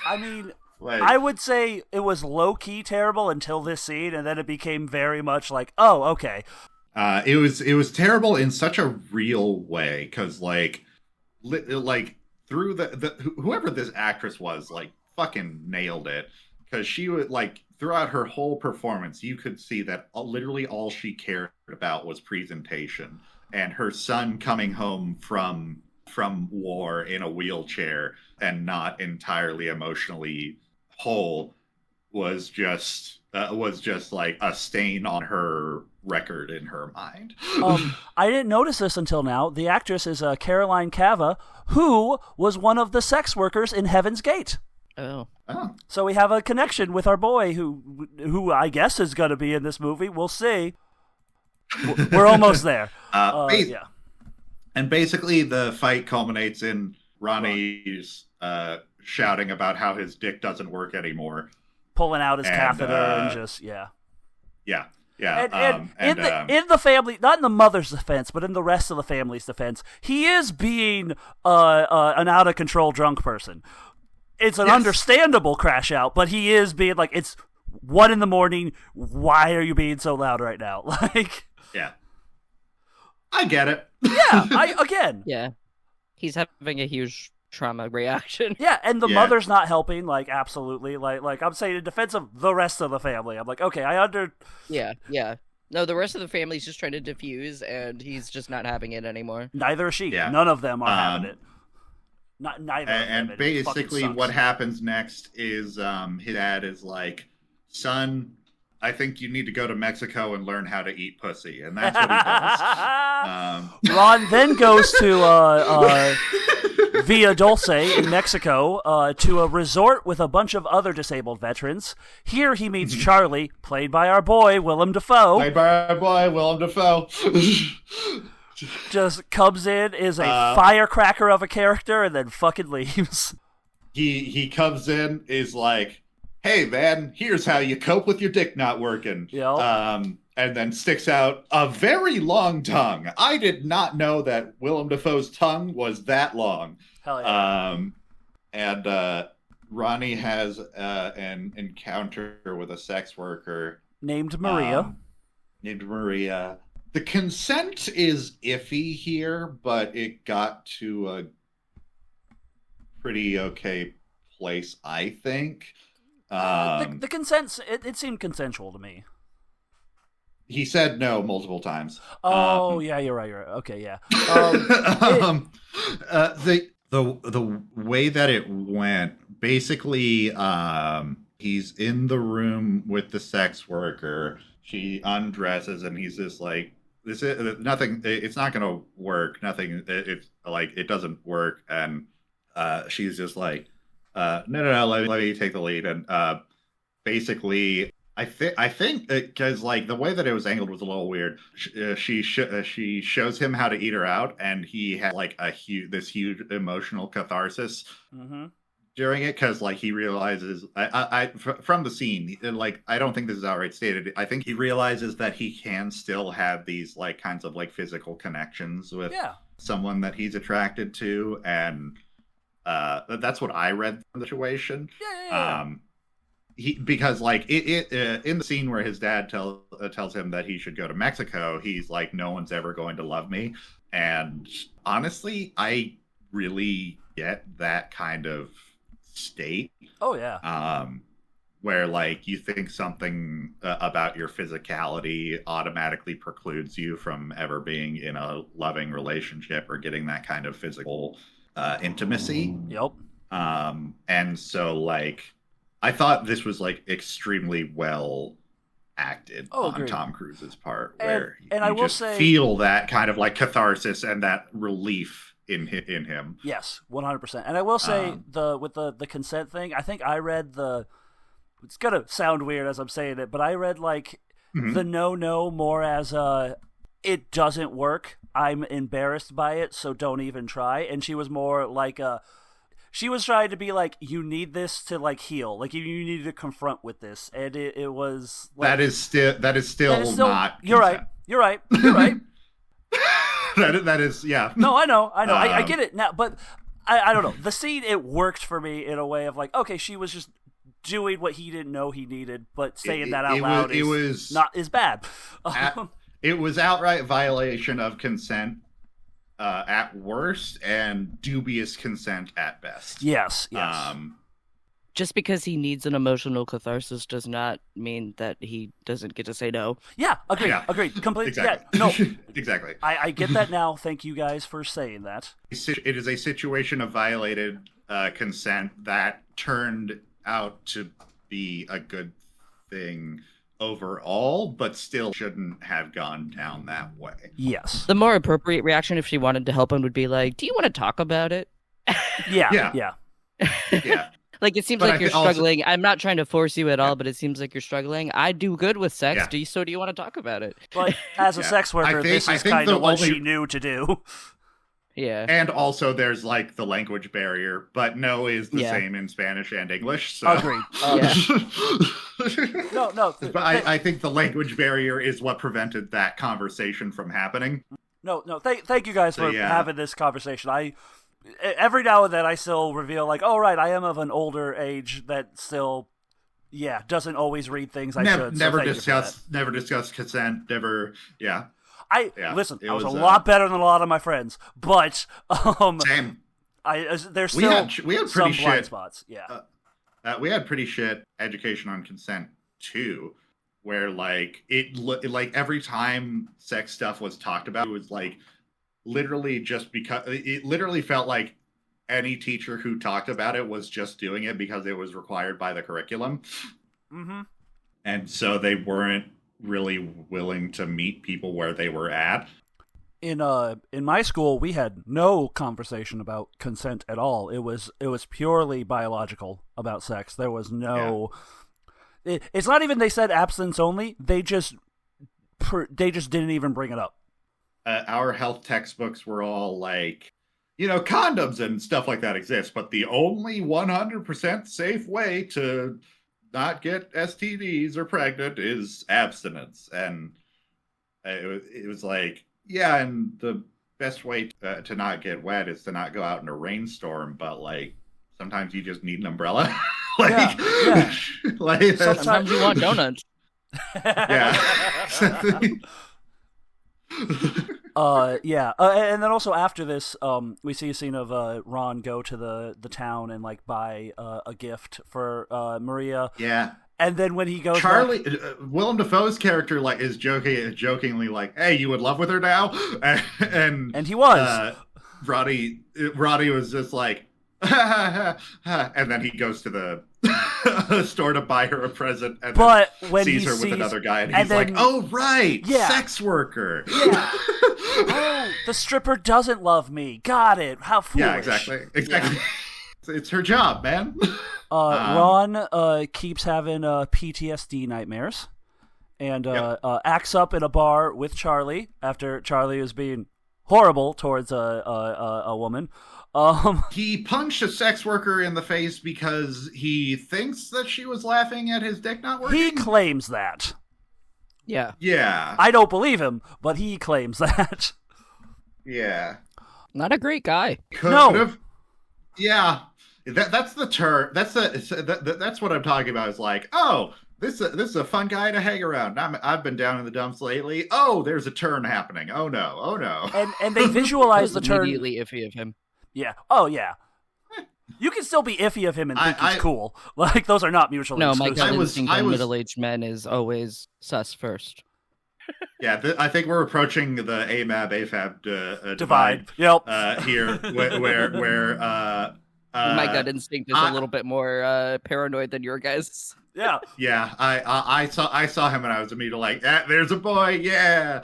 J: I mean, I would say it was low-key terrible until this scene, and then it became very much like, oh, okay.
I: It was terrible in such a real way, because like through whoever this actress was, like, fucking nailed it, because she would like throughout her whole performance, you could see that literally all she cared about was presentation. And her son coming home from war in a wheelchair and not entirely emotionally whole was just like a stain on her record in her mind.
J: I didn't notice this until now. The actress is Caroline Cava, who was one of the sex workers in Heaven's Gate.
A: Oh.
J: So we have a connection with our boy who I guess is going to be in this movie. We'll see. We're almost there. Yeah.
I: And basically the fight culminates in Ronnie's shouting about how his dick doesn't work anymore.
J: Pulling out his catheter and just,
I: Yeah.
J: And in the family, not in the mother's defense, but in the rest of the family's defense, he is being an out-of-control drunk person. It's an understandable crash out, but he is being like, it's 1 a.m. Why are you being so loud right now? Like,
I: yeah, I get it.
A: Yeah, he's having a huge trauma reaction.
J: Yeah, and the mother's not helping. Like, absolutely. Like I'm saying in defense of the rest of the family, I'm like, okay,
A: Yeah. No, the rest of the family's just trying to diffuse, and he's just not having it anymore.
J: Neither is she.
I: Yeah.
J: None of them are having it. Neither.
I: And basically, what happens next is his dad is like, "Son, I think you need to go to Mexico and learn how to eat pussy," and that's what he does.
J: Ron then goes to Villa Dulce in Mexico to a resort with a bunch of other disabled veterans. Here he meets Charlie, played by our boy Willem Dafoe. Just comes in, is a firecracker of a character, and then fucking leaves.
I: He comes in, is like, "Hey man, here's how you cope with your dick not working."
J: Yep.
I: And then sticks out a very long tongue. I did not know that Willem Dafoe's tongue was that long.
J: Hell yeah.
I: And Ronnie has an encounter with a sex worker
J: named Maria.
I: The consent is iffy here, but it got to a pretty okay place, I think.
J: The consent, it seemed consensual to me.
I: He said no multiple times.
J: Oh, yeah, you're right. Okay, yeah.
I: The way that it went, basically, he's in the room with the sex worker. She undresses, and he's just like, "This is nothing. It's not going to work. Nothing. It's like it doesn't work." And she's just like, no, let me take the lead. And basically, I think because like the way that it was angled was a little weird. She shows him how to eat her out, and he had like this huge emotional catharsis during it, because like he realizes from the scene, like I don't think this is outright stated. I think he realizes that he can still have these like kinds of like physical connections with someone that he's attracted to, and that's what I read from the situation. Because like it in the scene where his dad tells him that he should go to Mexico, he's like, no one's ever going to love me. And honestly, I really get that kind of state.
J: Oh yeah.
I: Where like you think something about your physicality automatically precludes you from ever being in a loving relationship or getting that kind of physical intimacy.
J: Yep.
I: And so like I thought this was like extremely well acted on
J: agreed.
I: Tom Cruise's part, where
J: and
I: you
J: I will
I: just
J: say,
I: feel that kind of like catharsis and that relief in him.
J: Yes, 100%. And I will say with the consent thing, I think I read it's gonna sound weird as I'm saying it, but I read like the no more as it doesn't work. I'm embarrassed by it, so don't even try. And she was more like she was trying to be like, you need this to like heal, like you need to confront with this, and it was like,
I: that is still not.
J: You're
I: consent.
J: right.
I: that is yeah.
J: No, I know. I get it now, but I don't know. The scene, it worked for me in a way of like, okay, she was just doing what he didn't know he needed, but saying that out loud is not as bad.
I: It was outright violation of consent at worst, and dubious consent at best.
J: Yes.
A: Just because he needs an emotional catharsis does not mean that he doesn't get to say no.
J: Yeah, agreed. Completely.
I: Exactly.
J: Yeah, no,
I: exactly.
J: I get that now. Thank you guys for saying that.
I: It is a situation of violated consent that turned out to be a good thing overall, but still shouldn't have gone down that way.
J: Yes.
A: The more appropriate reaction, if she wanted to help him, would be like, do you want to talk about it?
J: Yeah.
A: Like, it seems like you're struggling. I'm not trying to force you at all, but it seems like you're struggling. I do good with sex. Do you want to talk about it?
J: But as a sex worker, this is kind of what she knew to do.
A: Yeah.
I: And also there's like the language barrier, but no is the same in Spanish and English. So.
J: Agreed. No.
I: But I think the language barrier is what prevented that conversation from happening.
J: No. Thank you guys for having this conversation. Every now and then I still reveal like, oh right, I am of an older age that still, doesn't always read things I should.
I: Never discuss consent. Never.
J: Listen. I was a lot better than a lot of my friends, but
I: same.
J: There's still
I: we had
J: some
I: pretty
J: blind
I: shit
J: spots. Yeah.
I: We had pretty shit education on consent too, where like like every time sex stuff was talked about, it was like literally just because it literally felt like any teacher who talked about it was just doing it because it was required by the curriculum. And so they weren't really willing to meet people where they were at.
J: In my school, we had no conversation about consent at all. It was purely biological about sex. There was no. It's not even they said abstinence only. They just didn't even bring it up.
I: Our health textbooks were all like, condoms and stuff like that exist, but the only 100% safe way to not get STDs or pregnant is abstinence. And it was like, and the best way to not get wet is to not go out in a rainstorm, but like sometimes you just need an umbrella. like
A: sometimes you want donuts.
J: And then also after this, we see a scene of Ron go to the town and like buy a gift for Maria.
I: Yeah.
J: And then when he goes,
I: Charlie, Willem Dafoe's character like is jokingly like, "Hey, you in love with her now?" and
J: he was.
I: Roddy was just like, and then he goes to the store to buy her a present, and
J: but
I: then
J: when
I: sees her with another guy, and he's like, "Oh right, sex worker."
J: Yeah. Oh, the stripper doesn't love me. Got it. How foolish.
I: Yeah, exactly. It's her job, man.
J: Ron keeps having PTSD nightmares and acts up in a bar with Charlie after Charlie is being horrible towards a woman.
I: He punched a sex worker in the face because he thinks that she was laughing at his dick not working.
J: He claims that.
A: Yeah.
I: Yeah.
J: I don't believe him, but he claims that.
I: Yeah.
A: Not a great guy.
I: Could've. Yeah. That's the term. That's what I'm talking about. Is like, oh, this is a fun guy to hang around. I've been down in the dumps lately. Oh, there's a turn happening. Oh no.
J: And they visualize the turn.
A: Immediately iffy of him.
J: Yeah. Oh yeah. You can still be iffy of him and think he's cool. Like, those are not mutually exclusive.
A: My gut instinct on middle-aged men is always sus first.
I: Yeah, I think we're approaching the AMAB-AFAB divide.
J: Yep.
I: Here, where
A: my gut instinct is a little bit more paranoid than your guys'.
J: Yeah.
I: Yeah, I saw him and I was immediately like, there's a boy, yeah.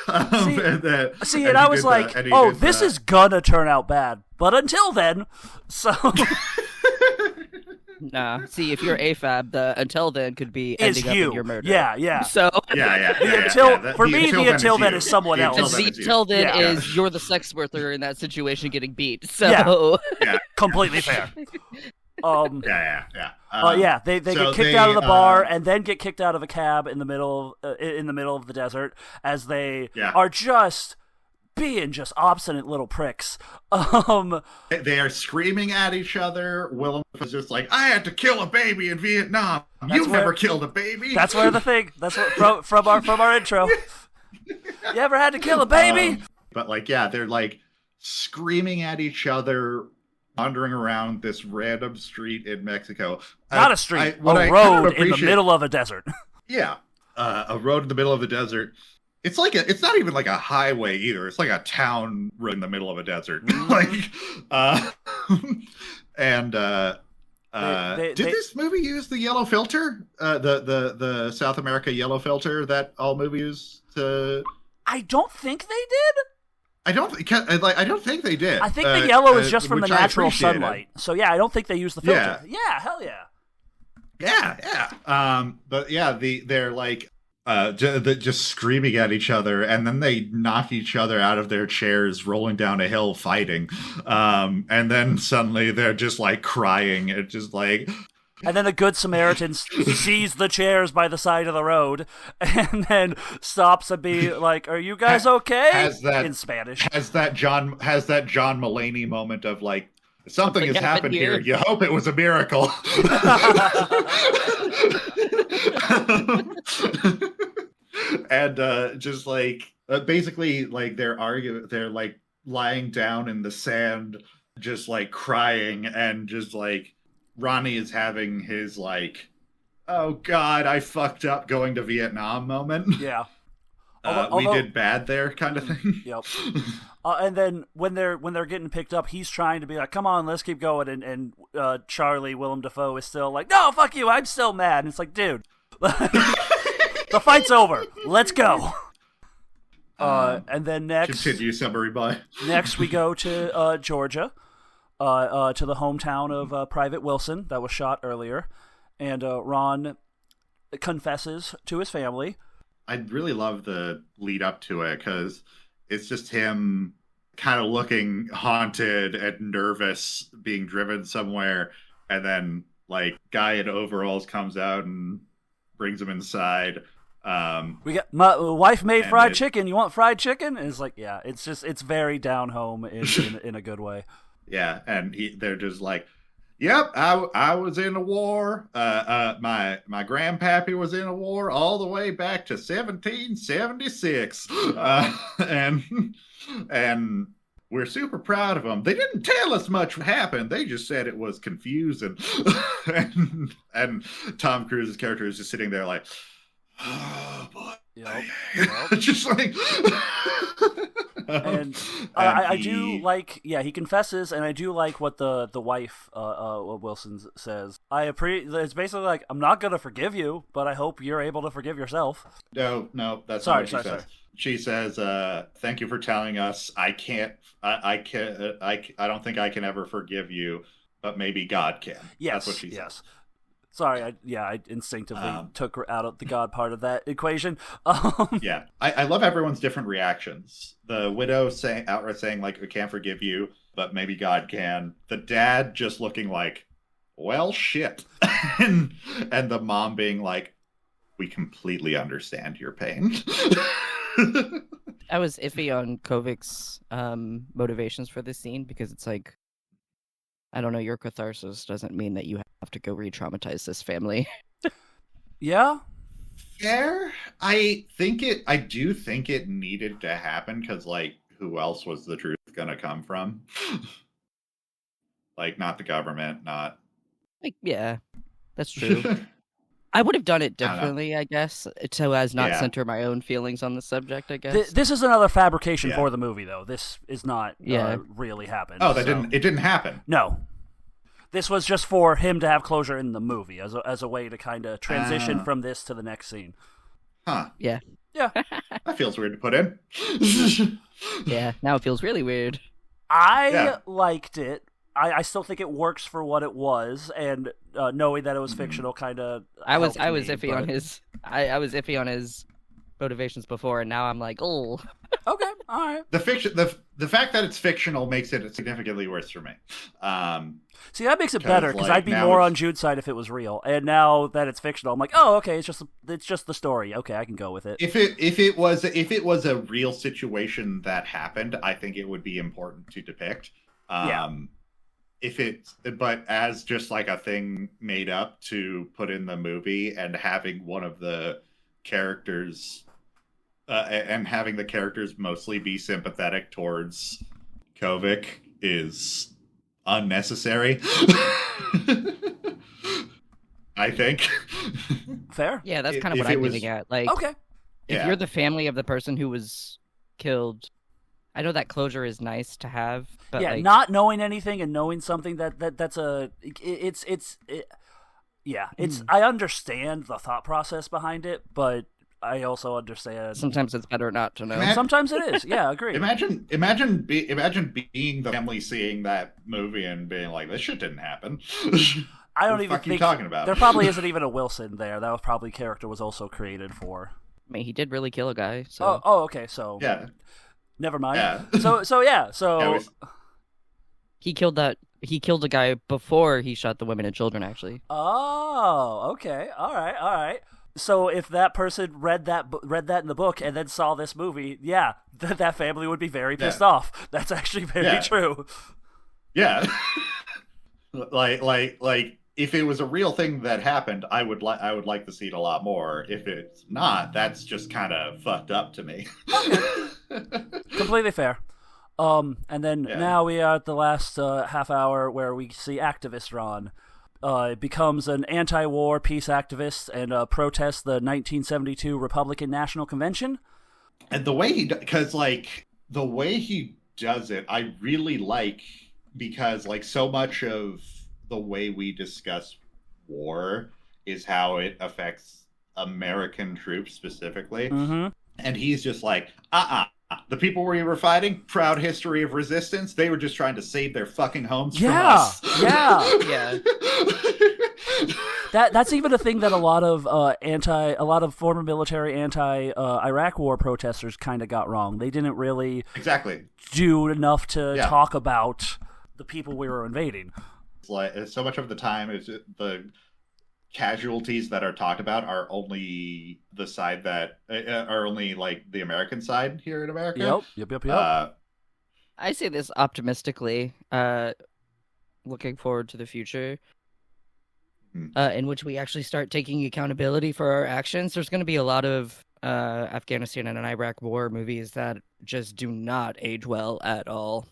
J: And I was like, this is gonna turn out bad. But until then, so...
A: Nah, see, if you're AFAB, the until then could be ending up in your murder.
J: Yeah.
A: So
J: For me, the until then is someone else.
A: The until then is you're the sex worker in that situation getting beat. So
J: yeah. Completely fair.
I: Yeah.
J: They get kicked out of the bar and then get kicked out of a cab in the middle of the desert as they are just being just obstinate little pricks.
I: They are screaming at each other. Willem was just like, I had to kill a baby in Vietnam. You've never killed a baby.
J: That's where the thing. That's what, from our intro. You ever had to kill a baby?
I: But they're like screaming at each other, wandering around this random street in Mexico.
J: Not a street, a road in the middle of a desert.
I: Yeah, a road in the middle of a desert. It's not even like a highway either. It's like a town road in the middle of a desert. Did this movie use the yellow filter? The South America yellow filter that all movies use?
J: I don't think they did.
I: I don't think they did.
J: I think the yellow is just from the natural sunlight. So yeah, I don't think they use the filter. Yeah, hell yeah.
I: Yeah. But yeah, they're like just screaming at each other, and then they knock each other out of their chairs, rolling down a hill, fighting. And then suddenly they're just like crying. It's just like.
J: And then the Good Samaritan sees the chairs by the side of the road and then stops and be like, "Are you guys okay?" In Spanish.
I: Has that John Mulaney moment of like, something has happened here. You hope it was a miracle. And just like basically like they're like lying down in the sand, just like crying, and just like Ronnie is having his like, oh God, I fucked up going to Vietnam moment.
J: Yeah.
I: We did bad there kind of thing.
J: Yep. And then when they're getting picked up, he's trying to be like, come on, let's keep going. And Charlie, Willem Dafoe, is still like, no, fuck you, I'm still mad. And it's like, dude, the fight's over. Let's go. And then next...
I: Continue, summary by.
J: Next we go to Georgia. To the hometown of Private Wilson that was shot earlier. And Ron confesses to his family.
I: I really love the lead up to it because it's just him kind of looking haunted and nervous, being driven somewhere, and then like guy in overalls comes out and brings him inside.
J: We got my wife made fried chicken. You want fried chicken? And it's like, yeah, it's very down home in a good way.
I: Yeah, and they're just like, yep, I was in a war. My grandpappy was in a war all the way back to 1776. And we're super proud of them. They didn't tell us much happened. They just said it was confusing. and Tom Cruise's character is just sitting there like, oh boy.
J: Yep.
I: Just like
J: and I do like, he confesses, and I do like what the wife Wilson says. It's basically like, I'm not gonna forgive you, but I hope you're able to forgive yourself.
I: No, that's not what she says. She says, thank you for telling us. I don't think I can ever forgive you. but maybe God can.
J: Yes,
I: That's what she said.
J: yes. Sorry, I instinctively took her out of the God part of that equation.
I: Yeah, I love everyone's different reactions. The widow outright saying, like, we can't forgive you, but maybe God can. The dad just looking like, well, shit. and the mom being like, we completely understand your pain.
A: I was iffy on Kovic's motivations for this scene because it's like, I don't know, your catharsis doesn't mean that you have to go re-traumatize this family.
J: Yeah?
I: Fair. I do think it needed to happen because, like, who else was the truth gonna come from? Like, not the government, not...
A: Like, yeah, that's true. I would have done it differently, I guess, so as not center my own feelings on the subject, I guess.
J: This is another fabrication for the movie, though. This is not really happened.
I: Oh, it didn't happen.
J: No. This was just for him to have closure in the movie as a way to kind of transition from this to the next scene.
I: Huh.
A: Yeah.
J: Yeah.
I: That feels weird to put in.
A: Yeah, now it feels really weird.
J: I liked it. I still think it works for what it was, and knowing that it was fictional kind of.
A: I was iffy on his. I was iffy on his motivations before, and now I'm like, oh.
J: Okay, all right.
I: The fact that it's fictional makes it significantly worse for me.
J: See, that makes it better because I'd be more on Jude's side if it was real, and now that it's fictional, I'm like, oh, okay, it's just the story. Okay, I can go with it.
I: If it was a real situation that happened, I think it would be important to depict. But as just like a thing made up to put in the movie and having one of the characters and having the characters mostly be sympathetic towards Kovic is unnecessary. I think.
J: Fair.
A: Yeah, that's kind of what I'm getting at. Like,
J: okay.
A: If you're the family of the person who was killed, I know that closure is nice to have, but
J: not knowing anything and knowing something I understand the thought process behind it, but I also understand
A: sometimes it's better not to know.
J: Sometimes it is. Yeah, agree.
I: Imagine being the family seeing that movie and being like, this shit didn't happen.
J: I don't even think
I: you talking about.
J: There probably isn't even a Wilson there. That was probably character was also created for.
A: I mean, he did really kill a guy. So.
J: Oh, okay. So
I: yeah.
J: Never mind.
I: Yeah.
J: So
A: he killed a guy before he shot the women and children, actually.
J: Oh, okay. All right. So if that person read that in the book and then saw this movie, that family would be very pissed off. That's actually very true.
I: Yeah. like if it was a real thing that happened, I would like to see it a lot more. If it's not, that's just kind of fucked up to me.
J: Completely fair. And then now we are at the last half hour where we see activist Ron. Becomes an anti-war peace activist and protests the 1972 Republican National Convention.
I: And the way the way he does it, I really like, because like so much of the way we discuss war is how it affects American troops specifically.
J: Mm-hmm.
I: And he's just like, the people we were fighting, proud history of resistance, they were just trying to save their fucking homes from us.
J: Yeah. That's even a thing that a lot of former military anti-Iraq war protesters kind of got wrong. They didn't really do enough to talk about the people we were invading.
I: It's like so much of the time is the casualties that are talked about are only the side that are only like the American side here in America.
J: Yep.
A: I say this optimistically, looking forward to the future, in which we actually start taking accountability for our actions. There's going to be a lot of Afghanistan and Iraq war movies that just do not age well at all.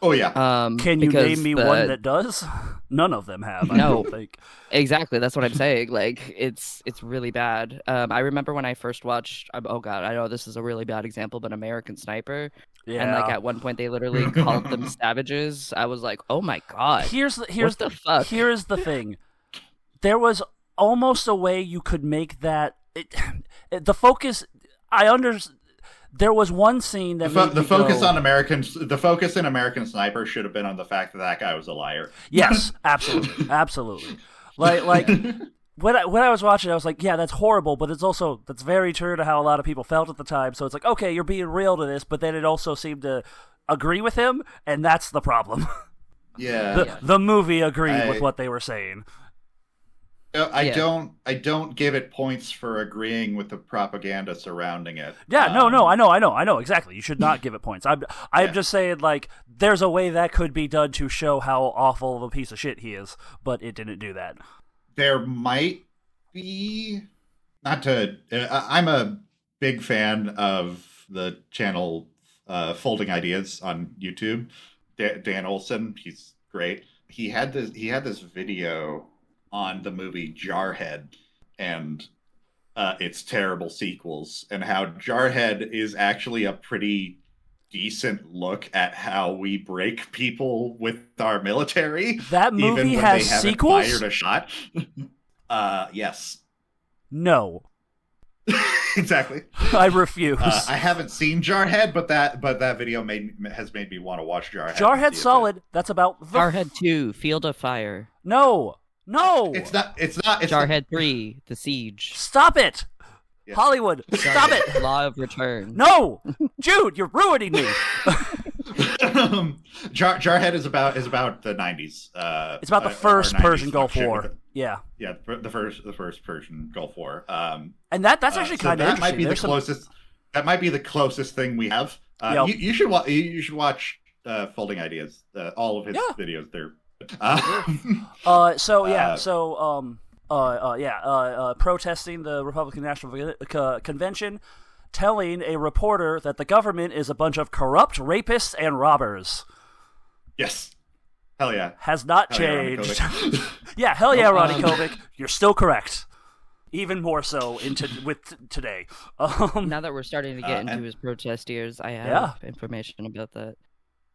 I: Oh yeah.
J: Can you name me one that does? None of them have. I don't think.
A: Exactly. That's what I'm saying. Like it's really bad. I remember when I first watched. Oh God, I know this is a really bad example, but American Sniper. Yeah. And like at one point they literally called them savages. I was like, oh my God.
J: Here's
A: the fuck.
J: Here's the thing. There was almost a way you could make that. The focus. There was one scene that
I: the focus in American Sniper should have been on the fact that guy was a liar.
J: Yes, absolutely, absolutely. Like when I was watching, I was like, yeah, that's horrible, but that's very true to how a lot of people felt at the time. So it's like, okay, you're being real to this, but then it also seemed to agree with him, and that's the problem.
I: Yeah,
J: the movie agreed with what they were saying.
I: I don't give it points for agreeing with the propaganda surrounding it.
J: Yeah, no, I know exactly. You should not give it points. I'm just saying, like, there's a way that could be done to show how awful of a piece of shit he is, but it didn't do that.
I: There might be I'm a big fan of the channel Folding Ideas on YouTube. Dan Olson, he's great. He had this video on the movie Jarhead and its terrible sequels, and how Jarhead is actually a pretty decent look at how we break people with our military.
J: That movie
I: even when
J: has
I: they haven't
J: sequels?
I: fired a shot. Yes.
J: No.
I: Exactly.
J: I refuse.
I: I haven't seen Jarhead, but that video has made me want to watch Jarhead.
J: Jarhead's solid. That's about
A: Jarhead 2, Field of Fire.
J: No.
I: It's not.
A: Jarhead 3, The Siege.
J: Stop it.
I: Yes.
J: Hollywood, stop it.
A: Law of Return.
J: No, Jude, you're ruining me.
I: Jarhead is about the 90s.
J: It's about the first Persian Gulf War. Yeah,
I: the first Persian Gulf War.
J: And that's actually kind of interesting.
I: Might be the closest. That might be the closest thing we have. You should watch Folding Ideas. All of his videos. They're.
J: Protesting the Republican National Convention, telling a reporter that the government is a bunch of corrupt rapists and robbers.
I: Yes. Hell yeah.
J: Has not changed. Yeah, hell yeah, Ronnie Kovic. You're still correct. Even more so with today.
A: Now that we're starting to get into his protest years, I have information about that.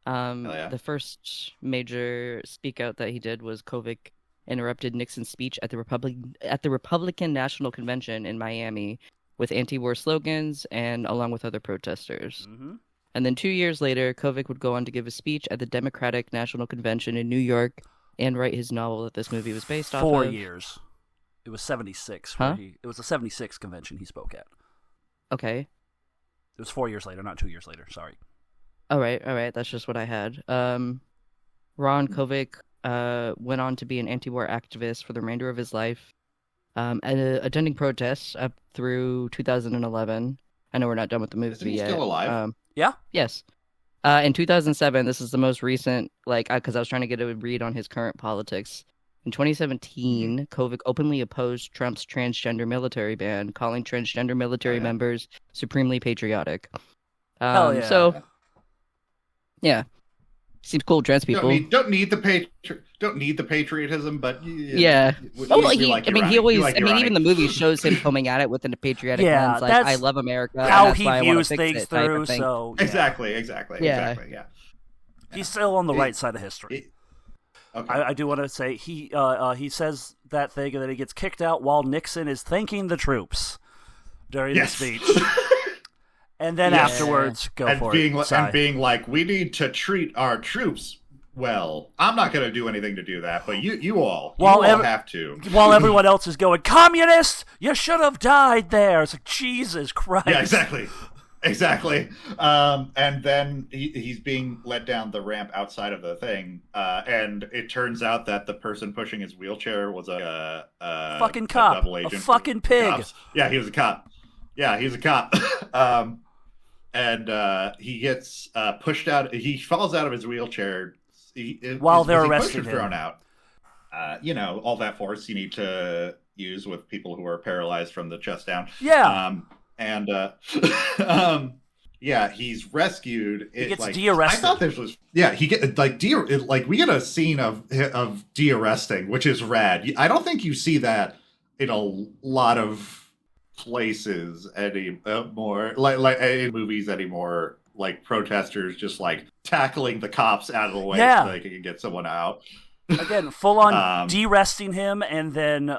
A: The first major speak out that he did was Kovic interrupted Nixon's speech at the Republican National Convention in Miami with anti-war slogans and along with other protesters.
J: Mm-hmm.
A: And then 2 years later, Kovic would go on to give a speech at the Democratic National Convention in New York and write his novel that this movie was based off of.
J: 4 years. It was 76.
A: Huh?
J: It was a 76 convention he spoke at.
A: Okay.
J: It was 4 years later, not 2 years later. Sorry.
A: All right. That's just what I had. Ron Kovic went on to be an anti-war activist for the remainder of his life, attending protests up through 2011. I know we're not done with the movie
I: Isn't he
A: yet.
I: still alive?
J: Yeah.
A: Yes. In 2007, this is the most recent, because I was trying to get a read on his current politics. In 2017, Kovic openly opposed Trump's transgender military ban, calling transgender military members supremely patriotic.
J: Hell yeah.
A: So, yeah. Seems cool, trans people.
I: Don't need the patriotism, but
A: yeah. Even the movie shows him coming at it with a patriotic lens, like I love America.
J: How
A: and that's
J: he
A: why
J: views
A: I
J: things through. So
I: exactly.
A: Yeah.
J: He's still on the right side of history.
I: Okay.
J: I do want to say he says that thing and then he gets kicked out while Nixon is thanking the troops during the speech. And then afterwards,
I: being like, we need to treat our troops well. I'm not going to do anything to do that, but you all have to.
J: While everyone else is going, communists, you should have died there. It's like, Jesus Christ.
I: Yeah, exactly. And then he's being led down the ramp outside of the thing, and it turns out that the person pushing his wheelchair was a
J: fucking cop,
I: double agent
J: a fucking pig.
I: Cops. Yeah, he was a cop. And he gets pushed out. He falls out of his wheelchair
J: while they're arresting him.
I: Thrown out. All that force you need to use with people who are paralyzed from the chest down.
J: Yeah.
I: He's rescued.
J: He gets de-arrested.
I: I thought this was he get we get a scene of de-arresting, which is rad. I don't think you see that in a lot of places anymore, like in movies anymore, like protesters just like tackling the cops out of the way so they can get someone out.
J: Again, full on de-arresting him and then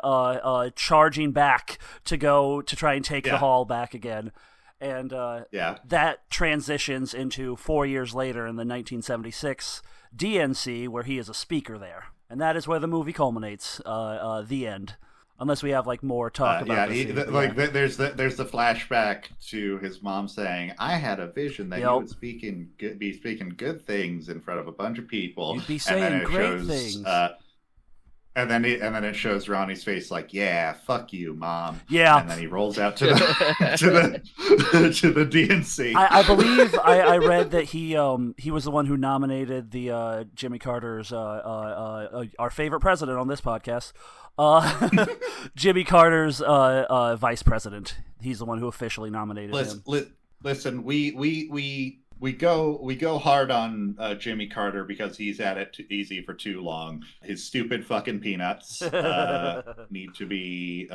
J: charging back to go to try and take the hall back again. And
I: Yeah.
J: that transitions into 4 years later in the 1976 DNC, where he is a speaker there. And that is where the movie culminates, the end. Unless we have like more talk about this.
I: There's the flashback to his mom saying, "I had a vision that you would be speaking good things in front of a bunch of people."
J: You'd be saying great things.
I: And then it shows Ronnie's face like, "Yeah, fuck you, mom."
J: Yeah.
I: And then he rolls out to the to the DNC.
J: I believe I read that he was the one who nominated the Jimmy Carter's our favorite president on this podcast. Jimmy Carter's vice president. He's the one who officially nominated him.
I: Listen, we go hard on Jimmy Carter because he's at it too easy for too long. His stupid fucking peanuts need to be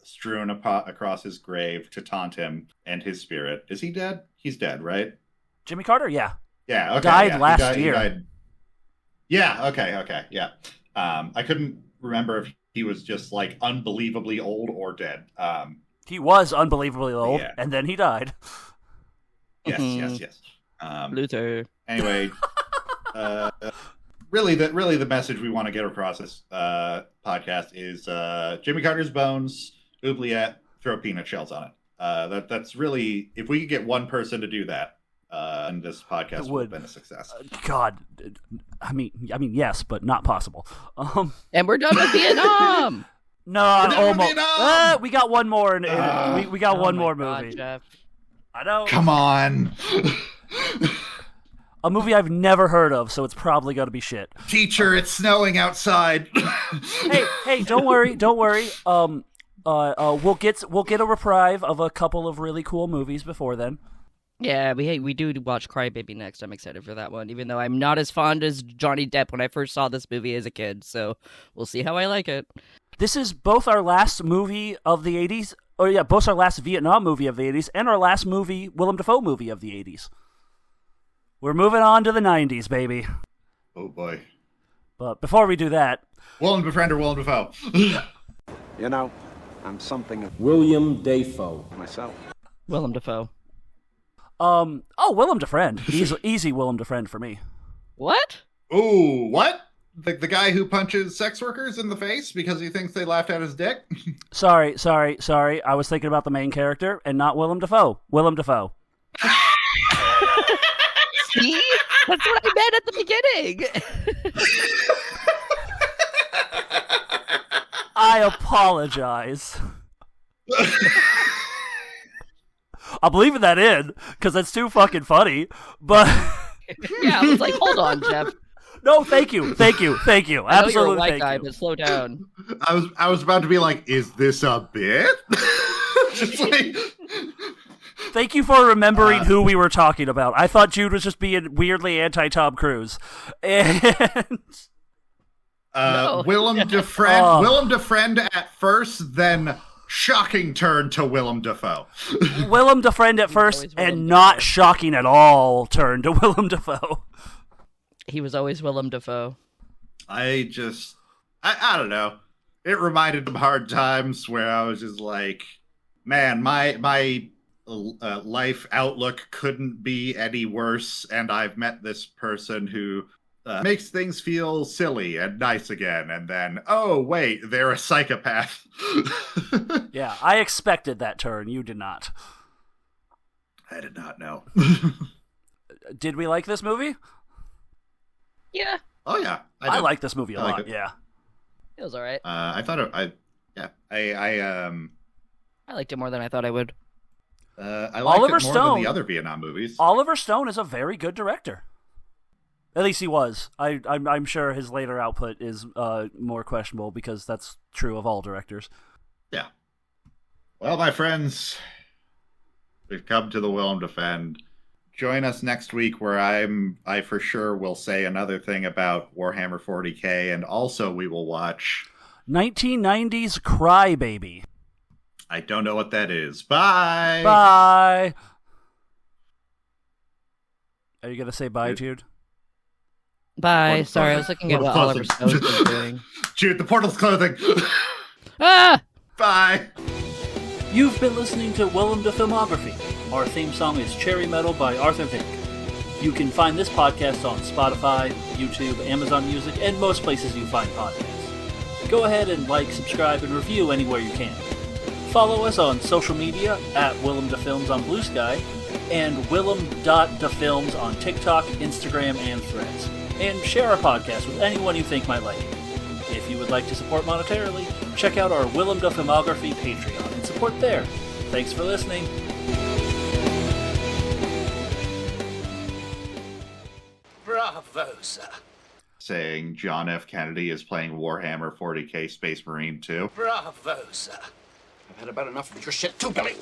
I: strewn across his grave to taunt him and his spirit. Is he dead? He's dead, right?
J: Jimmy Carter, yeah.
I: Yeah. Okay.
J: Died last year.
I: He died. Yeah. Okay. Yeah. I couldn't remember if he was just like unbelievably old or dead.
J: He was unbelievably old,
I: yeah.
J: And then he died.
I: Yes.
A: Luther.
I: Anyway, really the message we want to get across this podcast is Jimmy Carter's bones, oubliette, throw peanut shells on it. That's really, if we could get one person to do that, and this podcast would have been a success.
J: God, I mean, yes, but not possible.
A: And we're done with Vietnam.
J: No, almost. We got one more. We got one more
A: God,
J: movie.
A: Jeff.
J: I know.
I: Come on.
J: A movie I've never heard of, so it's probably going to be shit.
I: Teacher, it's snowing outside.
J: Hey, don't worry. We'll get a reprieve of a couple of really cool movies before then.
A: Yeah, we do watch Crybaby next. I'm excited for that one, even though I'm not as fond as Johnny Depp when I first saw this movie as a kid, so we'll see how I like it.
J: This is both our last movie of the 80s, both our last Vietnam movie of the 80s, and our last Willem Dafoe movie of the 80s. We're moving on to the 90s, baby.
I: Oh, boy.
J: But before we do that...
I: Willem Befriend or Willem Dafoe?
C: You know, I'm something of
G: William Dafoe.
C: myself.
A: Willem Dafoe.
J: Willem Defriend. Easy Willem Defriend for me.
A: What?
I: Ooh, what? The guy who punches sex workers in the face because he thinks they laughed at his dick?
J: Sorry. I was thinking about the main character and not Willem Dafoe. Willem Dafoe.
A: See? That's what I meant at the beginning.
J: I apologize. I'm leaving that in because that's too fucking funny. But
A: yeah, I was like, hold on, Jeff.
J: No, thank you.
A: I know
J: Absolutely,
A: you're a white
J: thank
A: guy,
J: you.
A: but slow down.
I: I was about to be like, is this a bit? Just like...
J: Thank you for remembering who we were talking about. I thought Jude was just being weirdly anti-Tom Cruise. And...
A: No.
I: Willem Defriend. Willem Defriend at first, then shocking turn to Willem Dafoe.
J: Willem Defriend at first, and not shocking at all turn to Willem Dafoe.
A: He was always Willem Dafoe.
I: I don't know. It reminded of hard times where I was just like, man, my life outlook couldn't be any worse, and I've met this person who makes things feel silly and nice again, and then, oh, wait, they're a psychopath.
J: Yeah, I expected that turn. You did not.
I: I did not know.
J: Did we like this movie?
A: Yeah.
I: Oh, yeah.
J: I like this movie a lot,
I: it.
J: yeah.
A: It was alright.
I: I thought
A: I liked it more than I thought I would.
I: I liked
J: Oliver
I: it more
J: Stone.
I: than the other Vietnam movies.
J: Oliver Stone is a very good director. At least he was. I'm sure his later output is more questionable because that's true of all directors.
I: Yeah. Well, my friends, we've come to the Willem Defend. Join us next week where I for sure will say another thing about Warhammer 40K, and also we will watch
J: 1990s Crybaby.
I: I don't know what that is. Bye.
J: Bye. Are you gonna say bye, Jude?
A: Bye. Sorry, I was looking at what Oliver Stone was doing.
I: Jude, the portal's closing.
A: Ah!
I: Bye.
J: You've been listening to Willem the Filmography. Our theme song is Cherry Metal by Arthur Vink. You can find this podcast on Spotify, YouTube, Amazon Music, and most places you find podcasts. Go ahead and like, subscribe, and review anywhere you can. Follow us on social media at Willem the Films on Blue Sky and Willem.thefilms on TikTok, Instagram, and Threads. And share our podcast with anyone you think might like it. If you would like to support monetarily, check out our Willem the Filmography Patreon and support there. Thanks for listening.
C: Bravo, sir.
I: Saying John F. Kennedy is playing Warhammer 40k Space Marine 2.
C: Bravo, sir.
G: I've had about enough of your shit too, Billy.